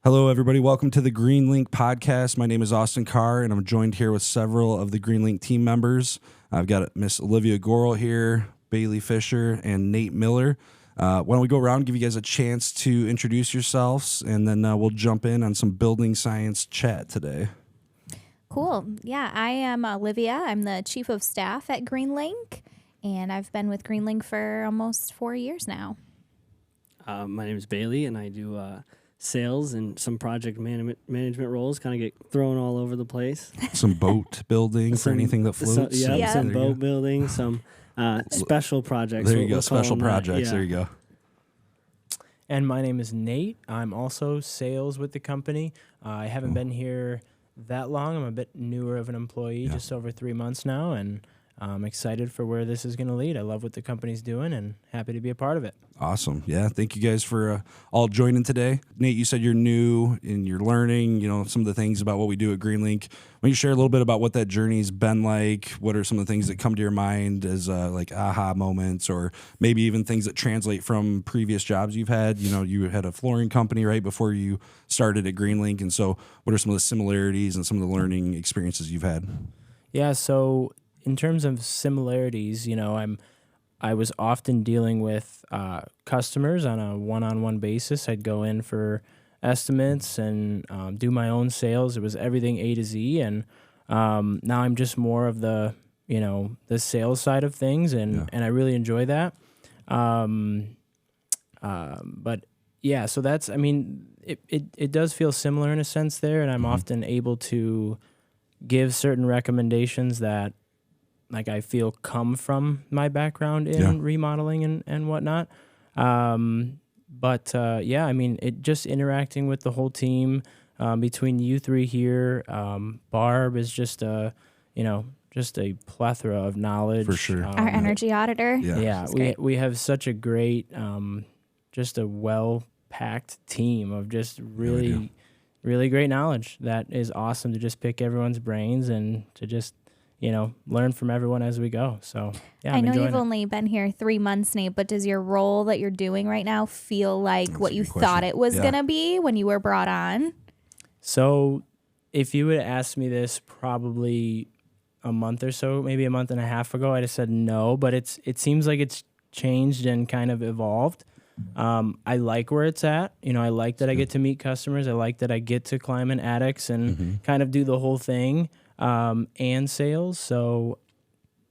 Hello, everybody. Welcome to the Greenlink podcast. My name is Austin Carr, and I'm joined here with several of the Greenlink team members. I've got Miss Olivia Gorel here, Bailey Fisher, and Nate Miller. Why don't we go around and give you guys a chance to introduce yourselves, and then we'll jump in on some building science chat today. Cool. Yeah, I am Olivia. I'm the chief of staff at Greenlink, and I've been with Greenlink for almost 4 years now. My name is Bailey, and I do sales and some project management roles. Kind of get thrown all over the place. Some boat building for anything that floats. Some boat building, some special projects. There you go, special projects. There you go. And my name is Nate. I'm also sales with the company. I haven't been here that long. I'm a bit newer of an employee, just over 3 months now, and I'm excited for where this is going to lead. I love what the company's doing and happy to be a part of it. Awesome. Yeah. Thank you guys for all joining today. Nate, you said you're new and you're learning, some of the things about what we do at Greenlink. Why don't you share a little bit about what that journey's been like? What are some of the things that come to your mind as like aha moments, or maybe even things that translate from previous jobs you've had? You had a flooring company right before you started at Greenlink. And so what are some of the similarities and some of the learning experiences you've had? Yeah. So in terms of similarities, I was often dealing with customers on a one-on-one basis. I'd go in for estimates and do my own sales. It was everything A to Z, and now I'm just more of the the sales side of things, and I really enjoy that. But yeah, so that's it does feel similar in a sense there, and I'm often able to give certain recommendations that I feel come from my background in remodeling and whatnot. It just interacting with the whole team between you three here. Barb is just a plethora of knowledge. For sure. Our energy auditor. Yeah, we have such a great, just a well-packed team of just really great knowledge that is awesome to just pick everyone's brains and to just learn from everyone as we go. So, yeah, I know you've only been here 3 months, Nate, but does your role that you're doing right now feel like what you thought it was going to be when you were brought on? So, if you would have asked me this probably a month or so, maybe a month and a half ago, I'd have said no, but it seems like it's changed and kind of evolved. I like where it's at. I like that I get to meet customers. I like that I get to climb in attics and kind of do the whole thing. And sales, so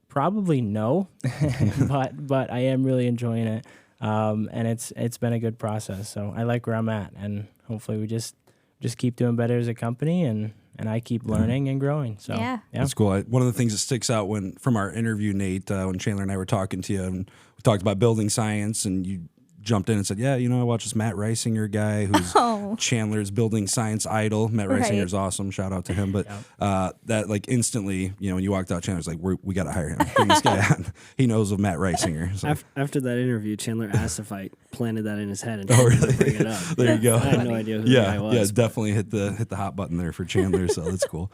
probably no, but I am really enjoying it, and it's been a good process. So I like where I'm at, and hopefully we just keep doing better as a company, and I keep learning and growing. So yeah. That's cool. One of the things that sticks out from our interview, Nate, when Chandler and I were talking to you, and we talked about building science, and you jumped in and said, I watch this Matt Reisinger guy who's Chandler's building science idol. Matt Reisinger's awesome. Shout out to him. But that instantly, when you walked out, Chandler's like, we got to hire him. Bring this guy on. He knows of Matt Reisinger. So. After that interview, Chandler asked if I planted that in his head and really? Bring it up. There you go. I had no idea who the guy was. Yeah, definitely hit the hot button there for Chandler. So that's cool.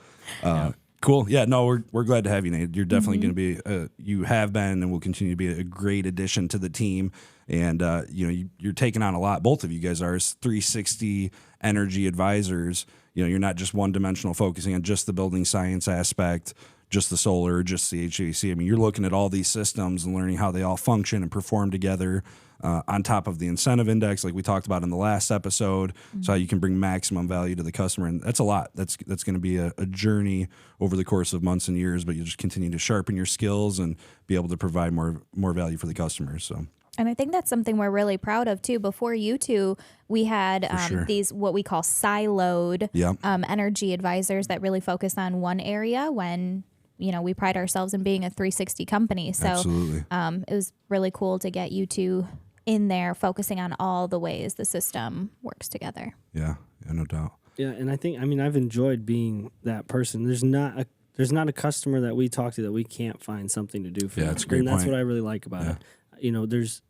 Cool. Yeah, no, we're glad to have you, Nate. You're definitely going to be, you have been and will continue to be a great addition to the team. And, you're taking on a lot. Both of you guys are as 360 energy advisors. You're not just one dimensional focusing on just the building science aspect, just the solar, just the HVAC. You're looking at all these systems and learning how they all function and perform together on top of the incentive index, like we talked about in the last episode, so how you can bring maximum value to the customer. And that's a lot. That's going to be a journey over the course of months and years, but you just continue to sharpen your skills and be able to provide more value for the customers. So. And I think that's something we're really proud of, too. Before you two, we had these what we call siloed energy advisors that really focus on one area when, we pride ourselves in being a 360 company. So absolutely. It was really cool to get you two in there focusing on all the ways the system works together. Yeah, no doubt. Yeah, and I think, I've enjoyed being that person. There's not a customer that we talk to that we can't find something to do for them. That's a great point. And that's what I really like about it. There's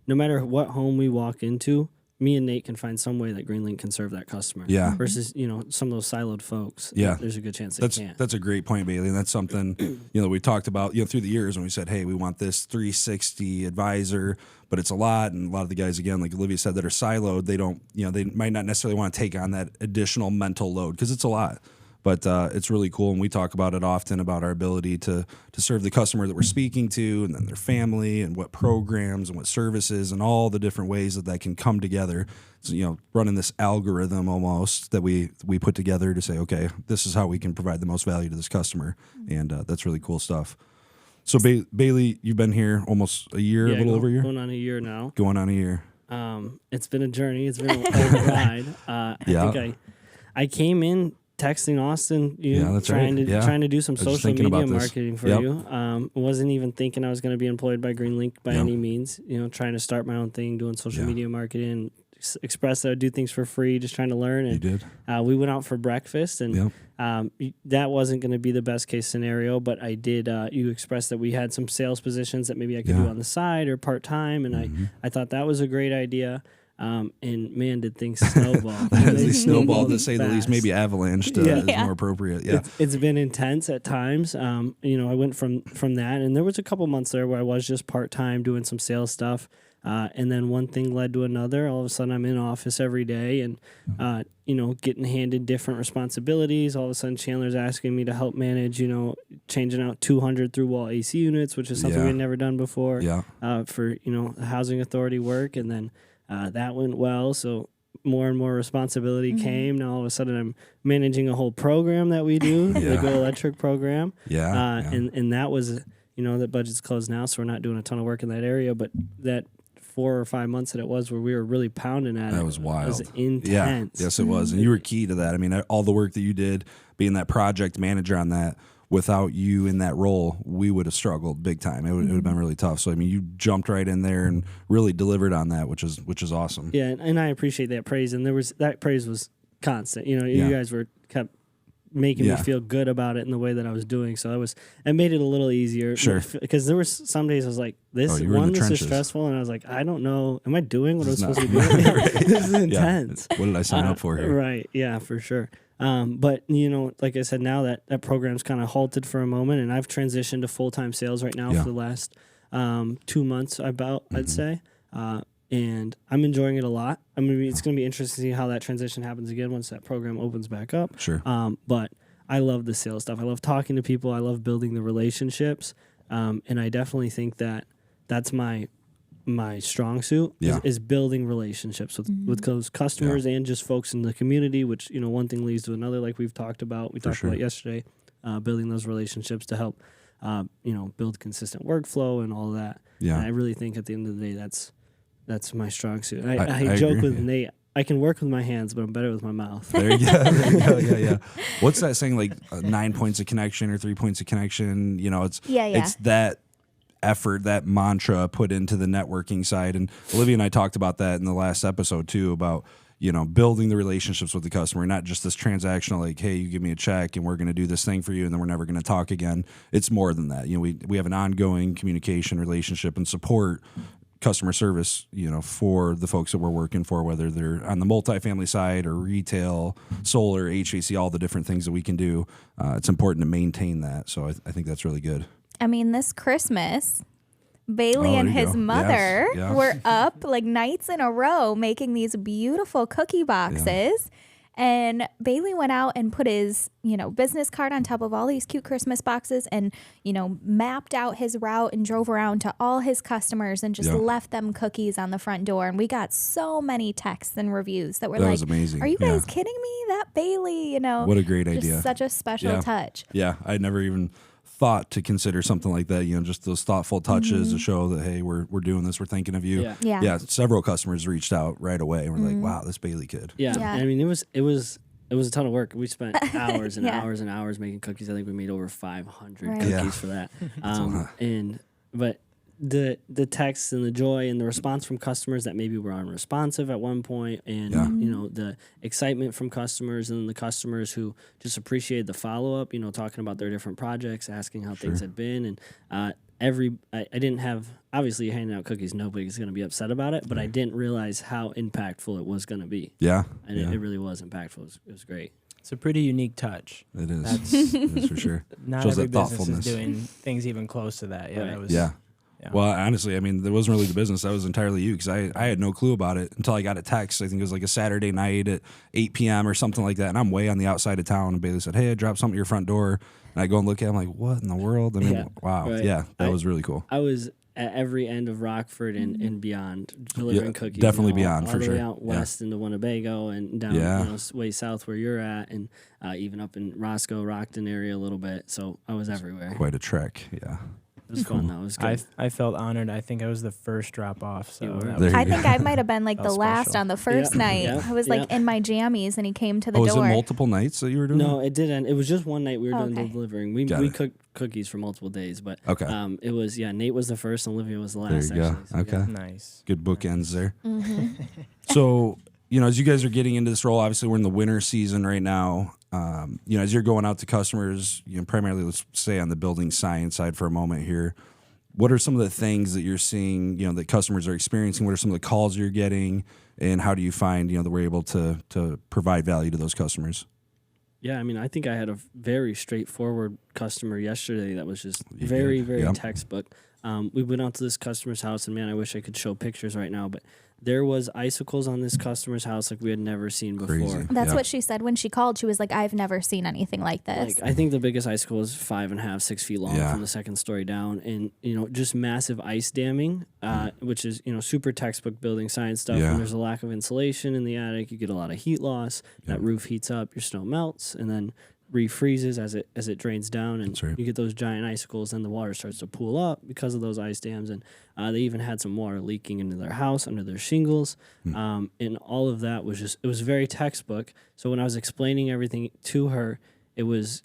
no matter what home we walk into, me and Nate can find some way that Greenlink can serve that customer. Yeah. Versus, some of those siloed folks. Yeah. There's a good chance they can't. That's a great point, Bailey. And that's something, we talked about, through the years when we said, hey, we want this 360 advisor, but it's a lot. And a lot of the guys, again, like Olivia said, that are siloed, they don't, they might not necessarily want to take on that additional mental load because it's a lot. But it's really cool, and we talk about it often about our ability to serve the customer that we're speaking to, and then their family, and what programs and what services, and all the different ways that can come together. So, running this algorithm almost that we put together to say, okay, this is how we can provide the most value to this customer, and that's really cool stuff. So Bailey, you've been here almost a year, a little over a year? Going on a year now. Going on a year. It's been a journey. It's been a ride. I think I came in texting Austin, trying to do some social media marketing for you. Wasn't even thinking I was going to be employed by Greenlink by any means. Trying to start my own thing, doing social media marketing. Expressed that I would do things for free, just trying to learn. And you did. We went out for breakfast, and that wasn't going to be the best case scenario. But I did. You expressed that we had some sales positions that maybe I could do on the side or part time, and I thought that was a great idea. And man, did things snowball. They snowballed, to say the least. Maybe avalanched is more appropriate. Yeah, it's been intense at times. I went from that, and there was a couple months there where I was just part time doing some sales stuff, and then one thing led to another. All of a sudden, I'm in office every day, and getting handed different responsibilities. All of a sudden, Chandler's asking me to help manage, changing out 200 through wall AC units, which is something we had never done before. For housing authority work, and then. That went well, so more and more responsibility came. Now all of a sudden I'm managing a whole program that we do, the Go Electric program. And that was, that budget's closed now, so we're not doing a ton of work in that area. But that 4 or 5 months that it was where we were really pounding at it. That was wild. It was intense. Yeah. Yes, it was. And you were key to that. I mean, all the work that you did, being that project manager on that, without you in that role, we would have struggled big time. It would have been really tough. So, I mean, you jumped right in there and really delivered on that, which is awesome. Yeah, and I appreciate that praise. And that praise was constant. You guys kept making me feel good about it in the way that I was doing. So it made it a little easier. Sure. Because there was some days I was like, this is stressful. And I was like, I don't know. Am I doing what I was supposed to be doing? This is intense. What did I sign up for here? Right. Yeah, for sure. But like I said, now that program's kind of halted for a moment, and I've transitioned to full-time sales right now for the last 2 months I'd say. And I'm enjoying it a lot. It's going to be interesting to see how that transition happens again once that program opens back up. Sure. But I love the sales stuff. I love talking to people. I love building the relationships. And I definitely think that's my strong suit is building relationships with those customers and just folks in the community, which, one thing leads to another, like we've talked about. We talked about yesterday, building those relationships to help, build consistent workflow and all of that. Yeah. And I really think at the end of the day, that's my strong suit. I joke with Nate, I can work with my hands, but I'm better with my mouth. There you go. Yeah. What's that saying? Like 9 points of connection or 3 points of connection? It's that effort, that mantra put into the networking side. And Olivia and I talked about that in the last episode too, about building the relationships with the customer, not just this transactional, like, hey, you give me a check and we're going to do this thing for you and then we're never going to talk again. It's more than that. We have an ongoing communication, relationship, and support, customer service, for the folks that we're working for, whether they're on the multifamily side or retail, solar, HVAC, all the different things that we can do. It's important to maintain that. So I think that's really good. I mean, this Christmas, Bailey and his mother were up like nights in a row making these beautiful cookie boxes. Yeah. And Bailey went out and put his, business card on top of all these cute Christmas boxes and, mapped out his route and drove around to all his customers and just left them cookies on the front door. And we got so many texts and reviews that were that was amazing. Are you guys kidding me? That Bailey, What a great idea. Such a special touch. Yeah, I never even thought to consider something like that, just those thoughtful touches to show that, hey, we're doing this, we're thinking of you. Yeah. Several customers reached out right away and were like, wow, this Bailey kid. Yeah. I mean, it was a ton of work. We spent hours and hours and hours making cookies. I think we made over 500 cookies for that. But the texts and the joy and the response from customers that maybe were unresponsive at one point, and the excitement from customers, and the customers who just appreciated the follow up, talking about their different projects, asking how things had been, and I didn't have, obviously handing out cookies, nobody's going to be upset about it, but I didn't realize how impactful it was going to be. Yeah. And it really was impactful. It was great. It's a pretty unique touch. It is. It is for sure. Not Shows every that business thoughtfulness. is doing things even close to that. Yeah, Right. that was. Yeah. Yeah. Well, honestly, I mean, that wasn't really the business. That was entirely you because I had no clue about it until I got a text. I think it was like a Saturday night at 8 p.m. or something like that. And I'm way on the outside of town. And Bailey said, hey, I dropped something at your front door. And I go and look at it. I'm like, what in the world? I mean, wow. Right. Yeah, that was really cool. I was at every end of Rockford and beyond delivering cookies. Definitely beyond, all for the sure. way out west into Winnebago and down way south where you're at, and even up in Roscoe, Rockton area a little bit. So I was everywhere. Quite a trek. Yeah. It was fun though. It was good. I felt honored. I think I was the first drop off. So that There was, you I go. think I might have been like the Felt last special. on the first night. Yeah. I was like in my jammies and he came to the Was it door. multiple nights that you were doing No, it didn't. It was just one night we were doing Okay. the delivering. We Got it. cooked cookies for multiple days, but Okay. it was Nate was the first and Olivia was the There last. you go. Actually. So, Okay. yeah. nice. Good bookends there. Mm-hmm. So, as you guys are getting into this role, obviously we're in the winter season right now. As you're going out to customers, primarily let's say on the building science side for a moment here, what are some of the things that you're seeing, that customers are experiencing? What are some of the calls you're getting? And how do you find, that we're able to provide value to those customers? Yeah, I mean, I think I had a very straightforward customer yesterday that was just very, very Yep. textbook. We went out to this customer's house, and man, I wish I could show pictures right now, but there was icicles on this customer's house like we had never seen before. Crazy. That's Yeah. what she said when she called. She was like, I've never seen anything like this. Like, I think the biggest icicle was 5.5, 6 feet long Yeah. from the second story down, and just massive ice damming, which is super textbook building science stuff. Yeah. When there's a lack of insulation in the attic, you get a lot of heat loss. That roof heats up, your snow melts, and then refreezes as it drains down, and right. you get those giant icicles. And the water starts to pool up because of those ice dams, and they even had some water leaking into their house under their shingles, and all of that was it was very textbook. So when I was explaining everything to her, it was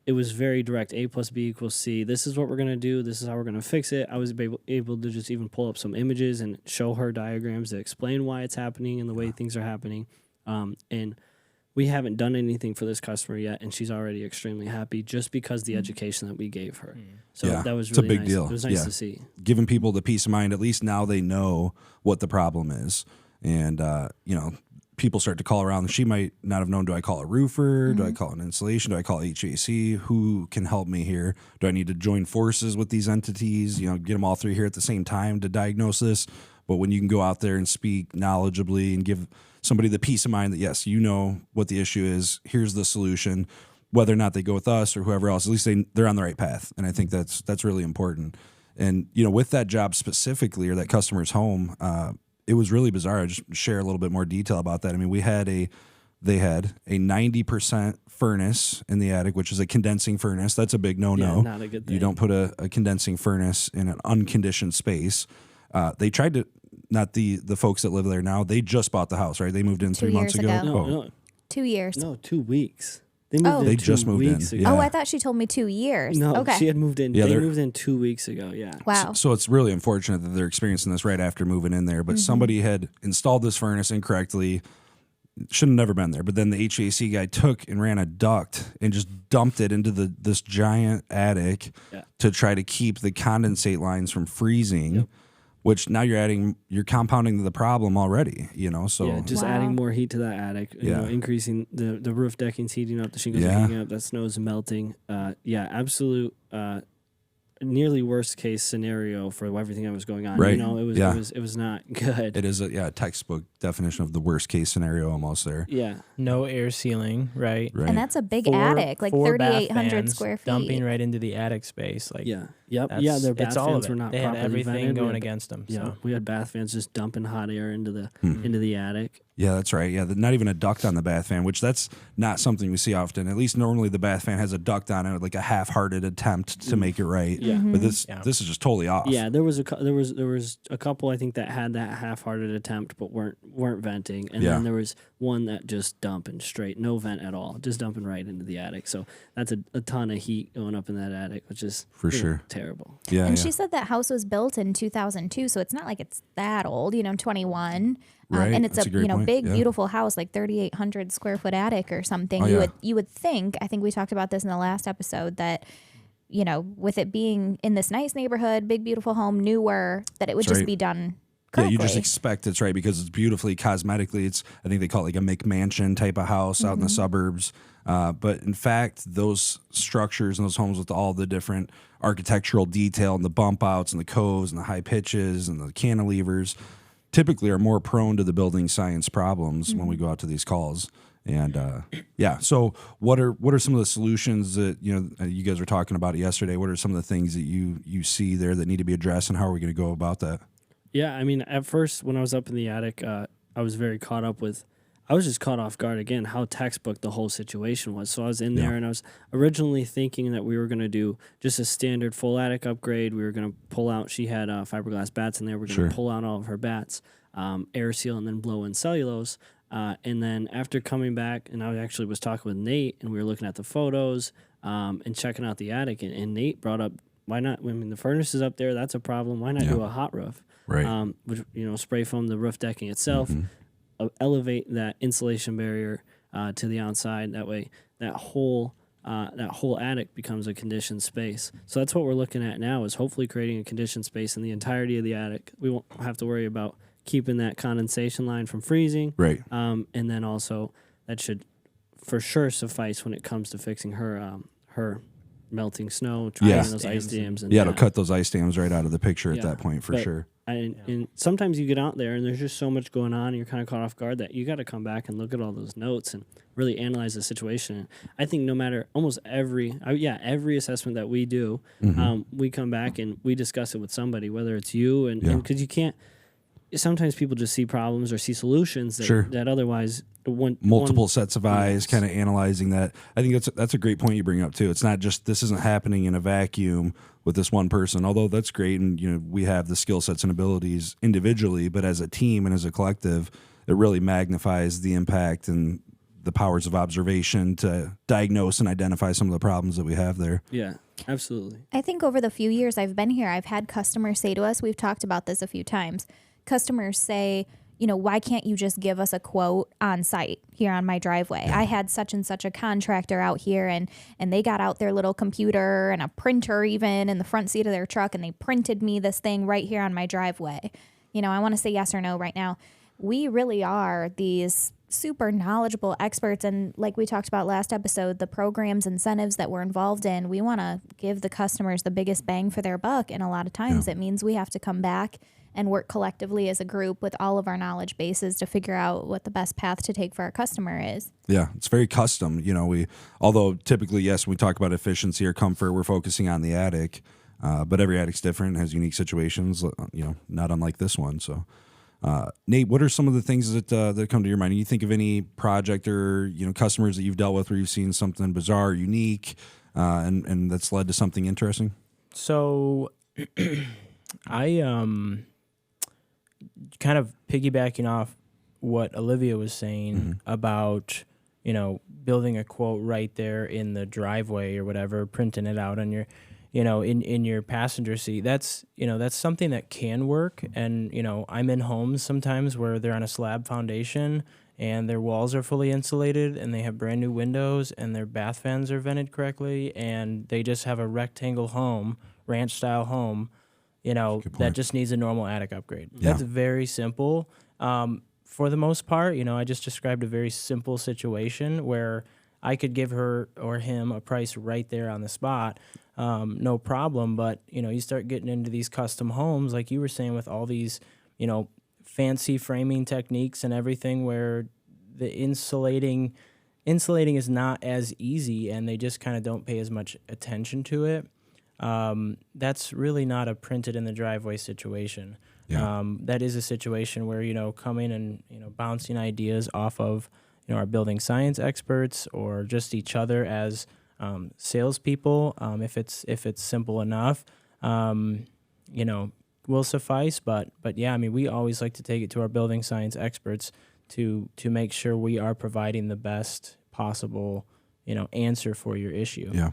very direct. A plus B equals C. This is what we're gonna do. This is how we're gonna fix it. I was able to just even pull up some images and show her diagrams that explain why it's happening and the way things are happening, and we haven't done anything for this customer yet, and she's already extremely happy just because the education that we gave her. So Yeah, that was it's a really big nice. deal. It was nice Yeah. to see. Giving people the peace of mind, at least now they know what the problem is. And, people start to call around. She might not have known, do I call a roofer? Do I call an installation? Do I call HVAC? Who can help me here? Do I need to join forces with these entities? Get them all three here at the same time to diagnose this? But when you can go out there and speak knowledgeably and give somebody the peace of mind that, yes, you know what the issue is, here's the solution, whether or not they go with us or whoever else, at least they're on the right path. And I think that's really important. And, with that job specifically, or that customer's home, it was really bizarre. I'll just share a little bit more detail about that. I mean, they had a 90% furnace in the attic, which is a condensing furnace. That's a big no-no. Yeah, not a good thing. You don't put a condensing furnace in an unconditioned space. They tried to, not the folks that live there now, they just bought the house, right? They moved in 3 months years ago. ago. No, 2 years. no, 2 weeks. They moved in They 2 just moved in. weeks ago. Yeah. Oh, I thought she told me 2 years. No, Okay. she had moved in. Yeah, they they're- moved in 2 weeks ago. Yeah. Wow. So it's really unfortunate that they're experiencing this right after moving in there. But somebody had installed this furnace incorrectly. Should have never been there. But then the HVAC guy took and ran a duct and just dumped it into this giant attic to try to keep the condensate lines from freezing. Which now you're compounding the problem already. So Yeah, just Wow. adding more heat to that attic, increasing the roof decking's heating up, the shingles are heating up, that snow's melting. Absolute nearly worst case scenario for everything that was going on. Right. It was not good. it is a textbook definition of the worst case scenario almost there. Yeah. No air sealing, right? Right. And that's a big Four- attic, like four bath 3,800 fans square feet. dumping right into the attic space. Like, Yeah. Yep. that's- Yeah, their bath it's all fans of it. were not They had properly everything vented. going against them. Yeah, So. we had bath fans just dumping hot air into the attic. Yeah, that's right. Yeah, not even a duct on the bath fan, which that's not something we see often. At least normally the bath fan has a duct on it, like a half-hearted attempt to make it right. Yeah. But this Yeah. is just totally off. Yeah, there was a couple I think that had that half-hearted attempt but weren't venting, and Yeah. then there was one that just dumping straight, no vent at all, just dumping right into the attic. So that's a ton of heat going up in that attic, which is For sure. terrible. Yeah, And yeah. she said that house was built in 2002, so it's not like it's that old, 21. Right, And it's that's a great point, big, yeah. beautiful house, like 3,800 square foot attic or something. Oh, you yeah. would think, I think we talked about this in the last episode, that with it being in this nice neighborhood, big, beautiful home, newer, that it would just be done correctly. Yeah, you just expect it's right because it's beautifully cosmetically. I think they call it like a McMansion type of house out in the suburbs. But in fact, those structures and those homes with all the different architectural detail and the bump outs and the coves and the high pitches and the cantilevers typically are more prone to the building science problems when we go out to these calls. And so what are some of the solutions that you guys were talking about yesterday? What are some of the things that you see there that need to be addressed, and how are we going to go about that? Yeah, I mean, at first when I was up in the attic, I was very caught up with. I was just caught off guard again how textbook the whole situation was. So I was in there and I was originally thinking that we were going to do just a standard full attic upgrade. We were going to pull out. She had fiberglass bats in there. We're going to pull out all of her bats, air seal, and then blow in cellulose. And then after coming back, and I actually was talking with Nate, and we were looking at the photos and checking out the attic, and Nate brought up, why not? I mean, the furnace is up there. That's a problem. Why not do a hot roof? Right. Which, spray foam the roof decking itself, elevate that insulation barrier to the outside. That way, that whole attic becomes a conditioned space. So that's what we're looking at now, is hopefully creating a conditioned space in the entirety of the attic. We won't have to worry about keeping that condensation line from freezing. Right. And then also that should for sure suffice when it comes to fixing her melting snow, trying those ice dams. And it'll cut those ice dams right out of the picture at that point for sure. And sometimes you get out there and there's just so much going on and you're kind of caught off guard that you got to come back and look at all those notes and really analyze the situation. I think no matter almost every assessment that we do, we come back and we discuss it with somebody, whether it's you and because you can't. Sometimes people just see problems or see solutions that otherwise multiple sets of eyes kind of analyzing that. I think that's a great point you bring up too. It's not just this isn't happening in a vacuum with this one person, although that's great, and we have the skill sets and abilities individually, but as a team and as a collective, it really magnifies the impact and the powers of observation to diagnose and identify some of the problems that we have there. Yeah, absolutely. I think over the few years I've been here, I've had customers say to us, we've talked about this a few times, customers say, why can't you just give us a quote on site here on my driveway? I had such and such a contractor out here and they got out their little computer and a printer even in the front seat of their truck and they printed me this thing right here on my driveway. I want to say yes or no right now. We really are these super knowledgeable experts, and like we talked about last episode, the programs, incentives that we're involved in, we want to give the customers the biggest bang for their buck, and a lot of times it means we have to come back and work collectively as a group with all of our knowledge bases to figure out what the best path to take for our customer is. Yeah, it's very custom. Although typically, yes, when we talk about efficiency or comfort, we're focusing on the attic, but every attic's different, has unique situations, not unlike this one. So, Nate, what are some of the things that come to your mind? Do you think of any project or customers that you've dealt with where you've seen something bizarre, unique, and that's led to something interesting? So, I kind of piggybacking off what Olivia was saying about building a quote right there in the driveway or whatever, printing it out on your in your passenger seat. That's something that can work. And I'm in homes sometimes where they're on a slab foundation and their walls are fully insulated and they have brand new windows and their bath fans are vented correctly and they just have a rectangle home, ranch style home, that just needs a normal attic upgrade. Yeah. That's very simple. For the most part, I just described a very simple situation where I could give her or him a price right there on the spot, no problem. But, you start getting into these custom homes, like you were saying, with all these, fancy framing techniques and everything where the insulating is not as easy and they just kind of don't pay as much attention to it. That's really not a printed in the driveway situation. Yeah. That is a situation where, coming and, bouncing ideas off of, our building science experts or just each other as salespeople, if it's simple enough, will suffice. But yeah, we always like to take it to our building science experts to make sure we are providing the best possible, answer for your issue. Yeah.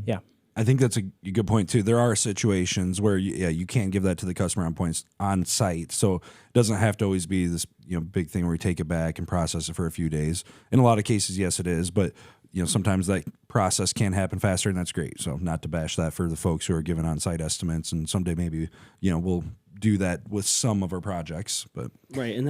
Yeah. I think that's a good point too. There are situations where you can't give that to the customer on site. So it doesn't have to always be this big thing where you take it back and process it for a few days. In a lot of cases, yes, it is. But sometimes that process can happen faster, and that's great. So not to bash that for the folks who are giving on-site estimates, and someday maybe, we'll do that with some of our projects, but right. And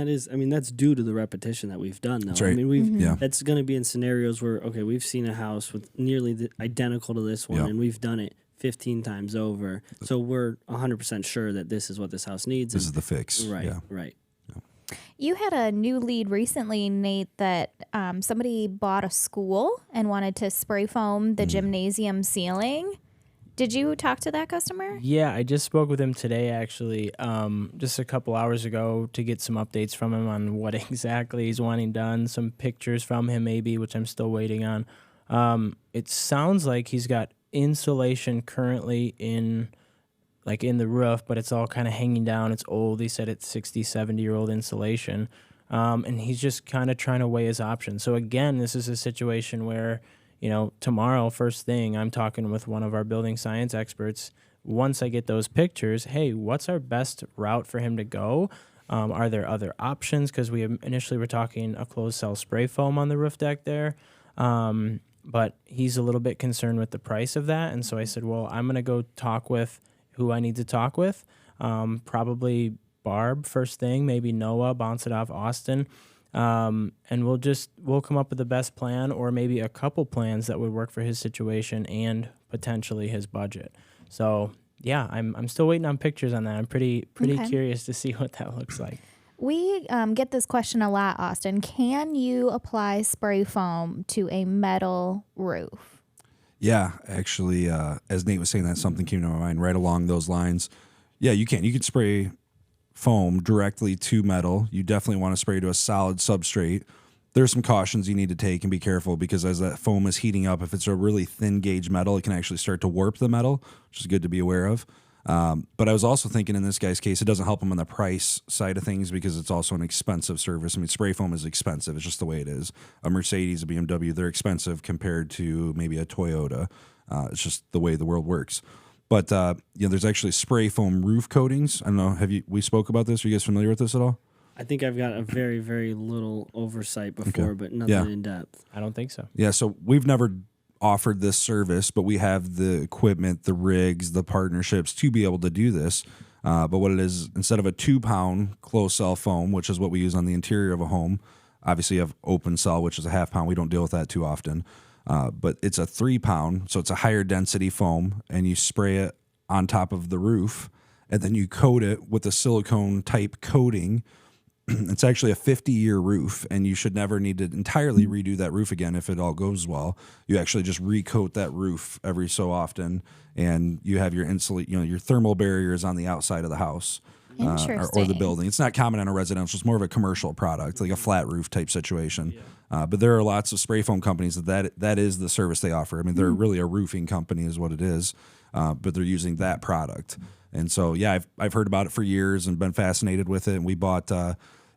that's due to the repetition that we've done, though. That's right. That's going to be in scenarios where, okay, we've seen a house with nearly identical to this one, and we've done it 15 times over. So we're 100% sure that this is what this house needs. This is the fix. Right, Yeah. right. You had a new lead recently, Nate, that somebody bought a school and wanted to spray foam the gymnasium ceiling. Did you talk to that customer? Yeah, I just spoke with him today, actually, just a couple hours ago, to get some updates from him on what exactly he's wanting done, some pictures from him maybe, which I'm still waiting on. It sounds like he's got insulation currently in the roof, but it's all kind of hanging down. It's old. He said it's 60, 70-year-old insulation. And he's just kind of trying to weigh his options. So again, this is a situation where, tomorrow, first thing, I'm talking with one of our building science experts. Once I get those pictures, hey, what's our best route for him to go? Are there other options? Because we initially were talking a closed cell spray foam on the roof deck there. But he's a little bit concerned with the price of that. And so I said, well, I'm going to go talk with who I need to talk with. Probably Barb first thing, maybe Noah, bounce it off Austin. And we'll come up with the best plan, or maybe a couple plans that would work for his situation and potentially his budget. So yeah, I'm still waiting on pictures on that. I'm pretty curious to see what that looks like. We get this question a lot, Austin. Can you apply spray foam to a metal roof? Yeah, actually, as Nate was saying that, something came to my mind right along those lines. Yeah, you can. You can spray foam directly to metal. You definitely want to spray to a solid substrate. There's some cautions you need to take and be careful, because as that foam is heating up, if it's a really thin gauge metal, it can actually start to warp the metal, which is good to be aware of. But I was also thinking in this guy's case, it doesn't help him on the price side of things, because it's also an expensive service. I mean, spray foam is expensive. It's just the way it is. A Mercedes, a BMW, they're expensive compared to maybe a Toyota. It's just the way the world works. But there's actually spray foam roof coatings. I don't know. We spoke about this? Are you guys familiar with this at all? I think I've got a very, very little oversight before, but nothing in depth. I don't think so. Yeah, so we've never offered this service, but we have the equipment, the rigs, the partnerships to be able to do this. But what it is, instead of a 2-pound closed cell foam, which is what we use on the interior of a home, obviously you have open cell, which is a 1/2 pound. We don't deal with that too often. But it's a 3-pound, so it's a higher density foam, and you spray it on top of the roof, and then you coat it with a silicone type coating. It's actually a 50-year roof, and you should never need to entirely redo that roof again if it all goes well. You actually just recoat that roof every so often, and you have your your thermal barriers on the outside of the house or the building. It's not common on a residential; it's more of a commercial product, like a flat roof type situation. But there are lots of spray foam companies that is the service they offer. I mean, they're really a roofing company, is what it is, but they're using that product. And so, yeah, I've heard about it for years and been fascinated with it. And we bought,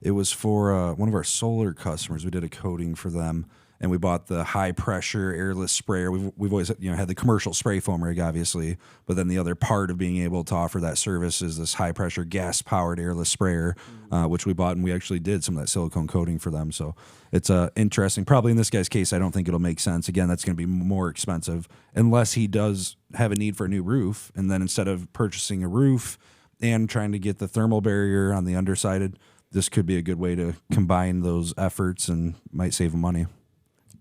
it was for one of our solar customers. We did a coating for them, and we bought the high pressure airless sprayer. We've always had the commercial spray foam rig, obviously, but then the other part of being able to offer that service is this high pressure gas powered airless sprayer, which we bought, and we actually did some of that silicone coating for them. So it's interesting. Probably in this guy's case, I don't think it'll make sense. Again, that's going to be more expensive unless he does have a need for a new roof, and then instead of purchasing a roof and trying to get the thermal barrier on the undersided, this could be a good way to combine those efforts and might save him money.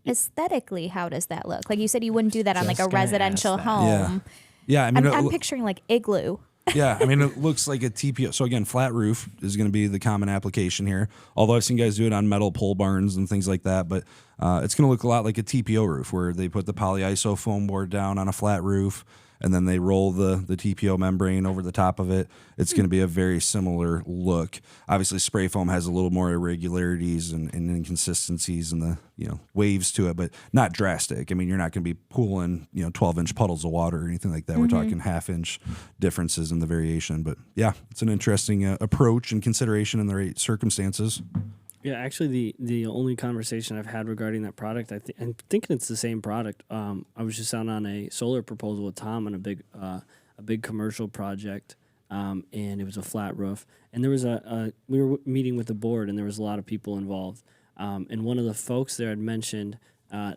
Aesthetically, how does that look? Like you said, you wouldn't do that on like a residential home. Yeah. I mean, I'm picturing like igloo. Yeah, I mean, it looks like a TPO. So again, flat roof is going to be the common application here. Although I've seen guys do it on metal pole barns and things like that, but it's going to look a lot like a TPO roof, where they put the polyiso foam board down on a flat roof, and then they roll the TPO membrane over the top of it. It's going to be a very similar look. Obviously, spray foam has a little more irregularities and inconsistencies and the waves to it, but not drastic. I mean, you're not going to be pooling 12-inch puddles of water or anything like that. We're talking 1/2-inch differences in the variation. But yeah, it's an interesting approach and consideration in the right circumstances. Yeah, actually, the only conversation I've had regarding that product, I'm thinking it's the same product. I was just out on a solar proposal with Tom on a big commercial project, and it was a flat roof. And there was we were meeting with the board, and there was a lot of people involved. And one of the folks there had mentioned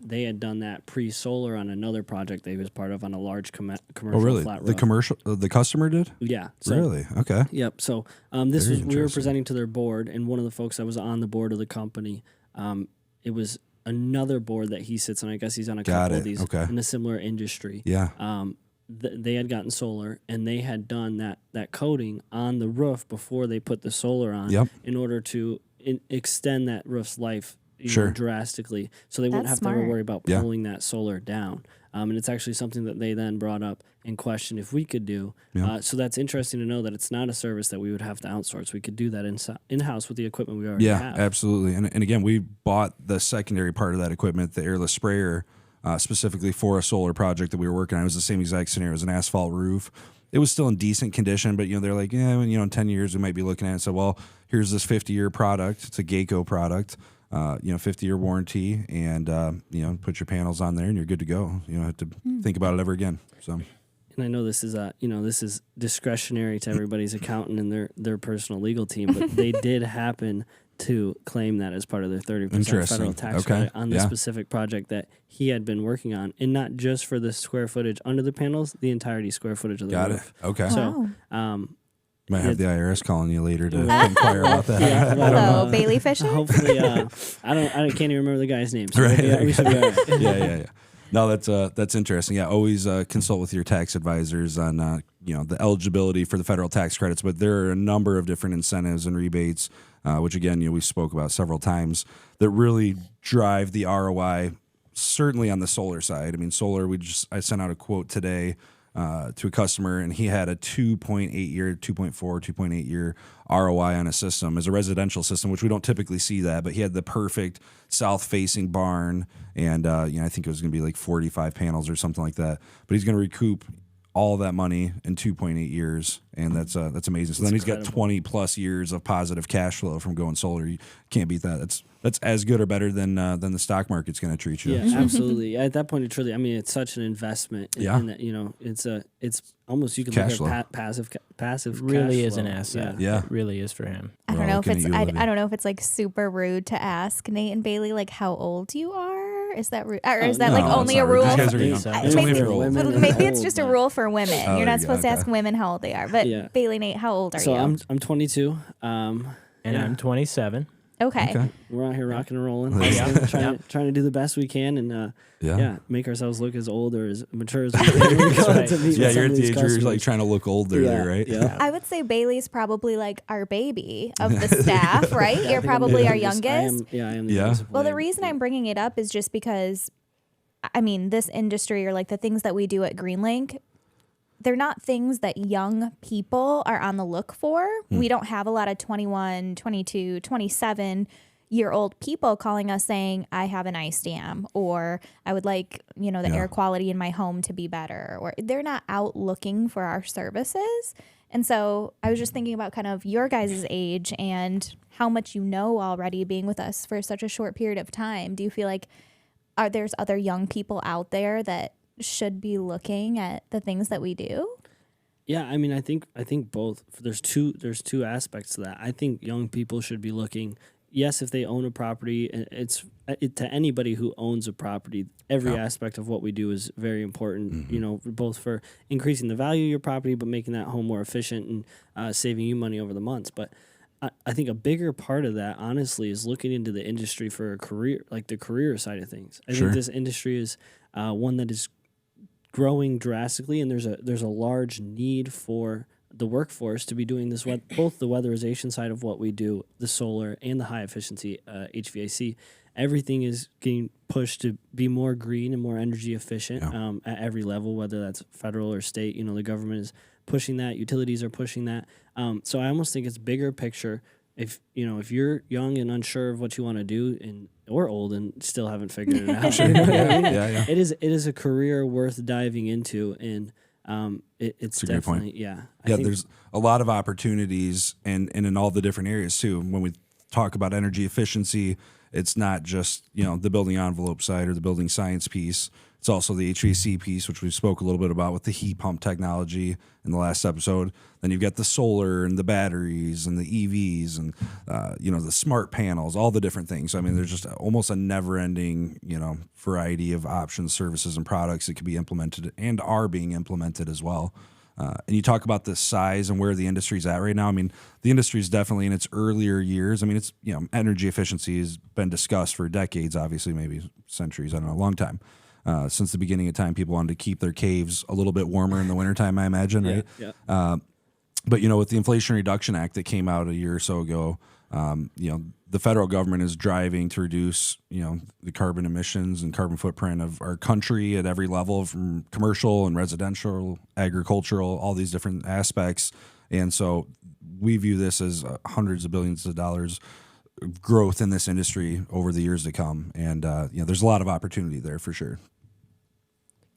they had done that pre-solar on another project they was part of on a large commercial flat roof. The customer did? Yeah. So, really? Okay. Yep. So we were presenting to their board, and one of the folks that was on the board of the company, it was another board that he sits on. I guess he's on a couple of these in a similar industry. Yeah. They had gotten solar, and they had done that coating on the roof before they put the solar on in order to extend that roof's life drastically, so they wouldn't have to ever worry about pulling that solar down. And it's actually something that they then brought up and questioned if we could do. So that's interesting to know that it's not a service that we would have to outsource. We could do that in-house with the equipment we already have. Yeah, absolutely. And again, we bought the secondary part of that equipment, the airless sprayer, specifically for a solar project that we were working on. It was the same exact scenario. It was an asphalt roof. It was still in decent condition, but they're like, in 10 years we might be looking at it. So, well, here's this 50-year product. It's a Geico product. 50-year warranty, and put your panels on there, and you're good to go. You don't have to think about it ever again. So, and I know this is discretionary to everybody's accountant and their personal legal team, but they did happen to claim that as part of their 30% federal tax credit on the specific project that he had been working on, and not just for the square footage under the panels, the entirety square footage of the roof. Got it. Okay. So, might have the IRS calling you later to inquire about that. Hello, Bailey Fisher. Hopefully, I can't even remember the guy's name. So we should be all right. Yeah. No, that's interesting. Yeah, always consult with your tax advisors on the eligibility for the federal tax credits. But there are a number of different incentives and rebates, which again we spoke about several times, that really drive the ROI. Certainly on the solar side. I mean, solar. I sent out a quote today to a customer, and he had a 2.8 year, 2.4, 2.8 year ROI on a system as a residential system, which we don't typically see that, but he had the perfect south-facing barn, and I think it was going to be like 45 panels or something like that, but he's going to recoup all that money in 2.8 years, and that's amazing. So then he's got 20 plus years of positive cash flow from going solar. You can't beat that. That's as good or better than the stock market's going to treat you. Yeah, absolutely. At that point, it's such an investment. In that, it's almost, you can cash look at passive. Really cash is flow. an asset. Yeah. It really is for him. I don't know if it's I don't know if it's like super rude to ask Nate and Bailey like how old you are. Is that rude? Or is that like only a rule? Maybe it's just a rule for women. You're not supposed to ask women how old they are. But Bailey, Nate, how old are you? So I'm 22. And I'm 27. Okay. We're out here rocking and rolling. Trying to do the best we can and make ourselves look as old or as mature as we can. You're at the age where you're like trying to look older there, right? Yeah. I would say Bailey's probably like our baby of the staff, right? You're probably our youngest. I am the youngest. Well, the reason I'm bringing it up is just because, this industry or like the things that we do at Greenlink, they're not things that young people are on the look for. We don't have a lot of 21, 22, 27-year-old people calling us saying, I have an ice dam, or I would like, the air quality in my home to be better, or they're not out looking for our services. And so I was just thinking about kind of your guys' age and how much you know already being with us for such a short period of time. Do you feel like there's other young people out there that should be looking at the things that we do? Yeah, I think both. There's two aspects to that. I think young people should be looking. Yes, if they own a property, it's to anybody who owns a property. Every aspect of what we do is very important. Both for increasing the value of your property, but making that home more efficient and saving you money over the months. But I think a bigger part of that, honestly, is looking into the industry for a career, like the career side of things. I think this industry is one that is growing drastically, and there's a large need for the workforce to be doing this, both the weatherization side of what we do, the solar and the high efficiency HVAC. Everything is getting pushed to be more green and more energy efficient at every level, whether that's federal or state. The government is pushing that, utilities are pushing that. So I almost think it's bigger picture. If you're young and unsure of what you want to do or old and still haven't figured it out, it is a career worth diving into, and it's definitely there's a lot of opportunities and in all the different areas too. When we talk about energy efficiency, it's not just, the building envelope side or the building science piece. It's also the HVAC piece, which we spoke a little bit about with the heat pump technology in the last episode. Then you've got the solar and the batteries and the EVs and, the smart panels, all the different things. I mean, there's just almost a never-ending, variety of options, services, and products that could be implemented and are being implemented as well. And you talk about the size and where the industry's at right now. I mean, the industry is definitely in its earlier years. I mean, it's, energy efficiency has been discussed for decades, obviously, maybe centuries, I don't know, a long time. Since the beginning of time, people wanted to keep their caves a little bit warmer in the wintertime, I imagine, right? Yeah. But, with the Inflation Reduction Act that came out a year or so ago, the federal government is driving to reduce, the carbon emissions and carbon footprint of our country at every level, from commercial and residential, agricultural, all these different aspects. And so we view this as hundreds of billions of dollars of growth in this industry over the years to come. And, there's a lot of opportunity there for sure.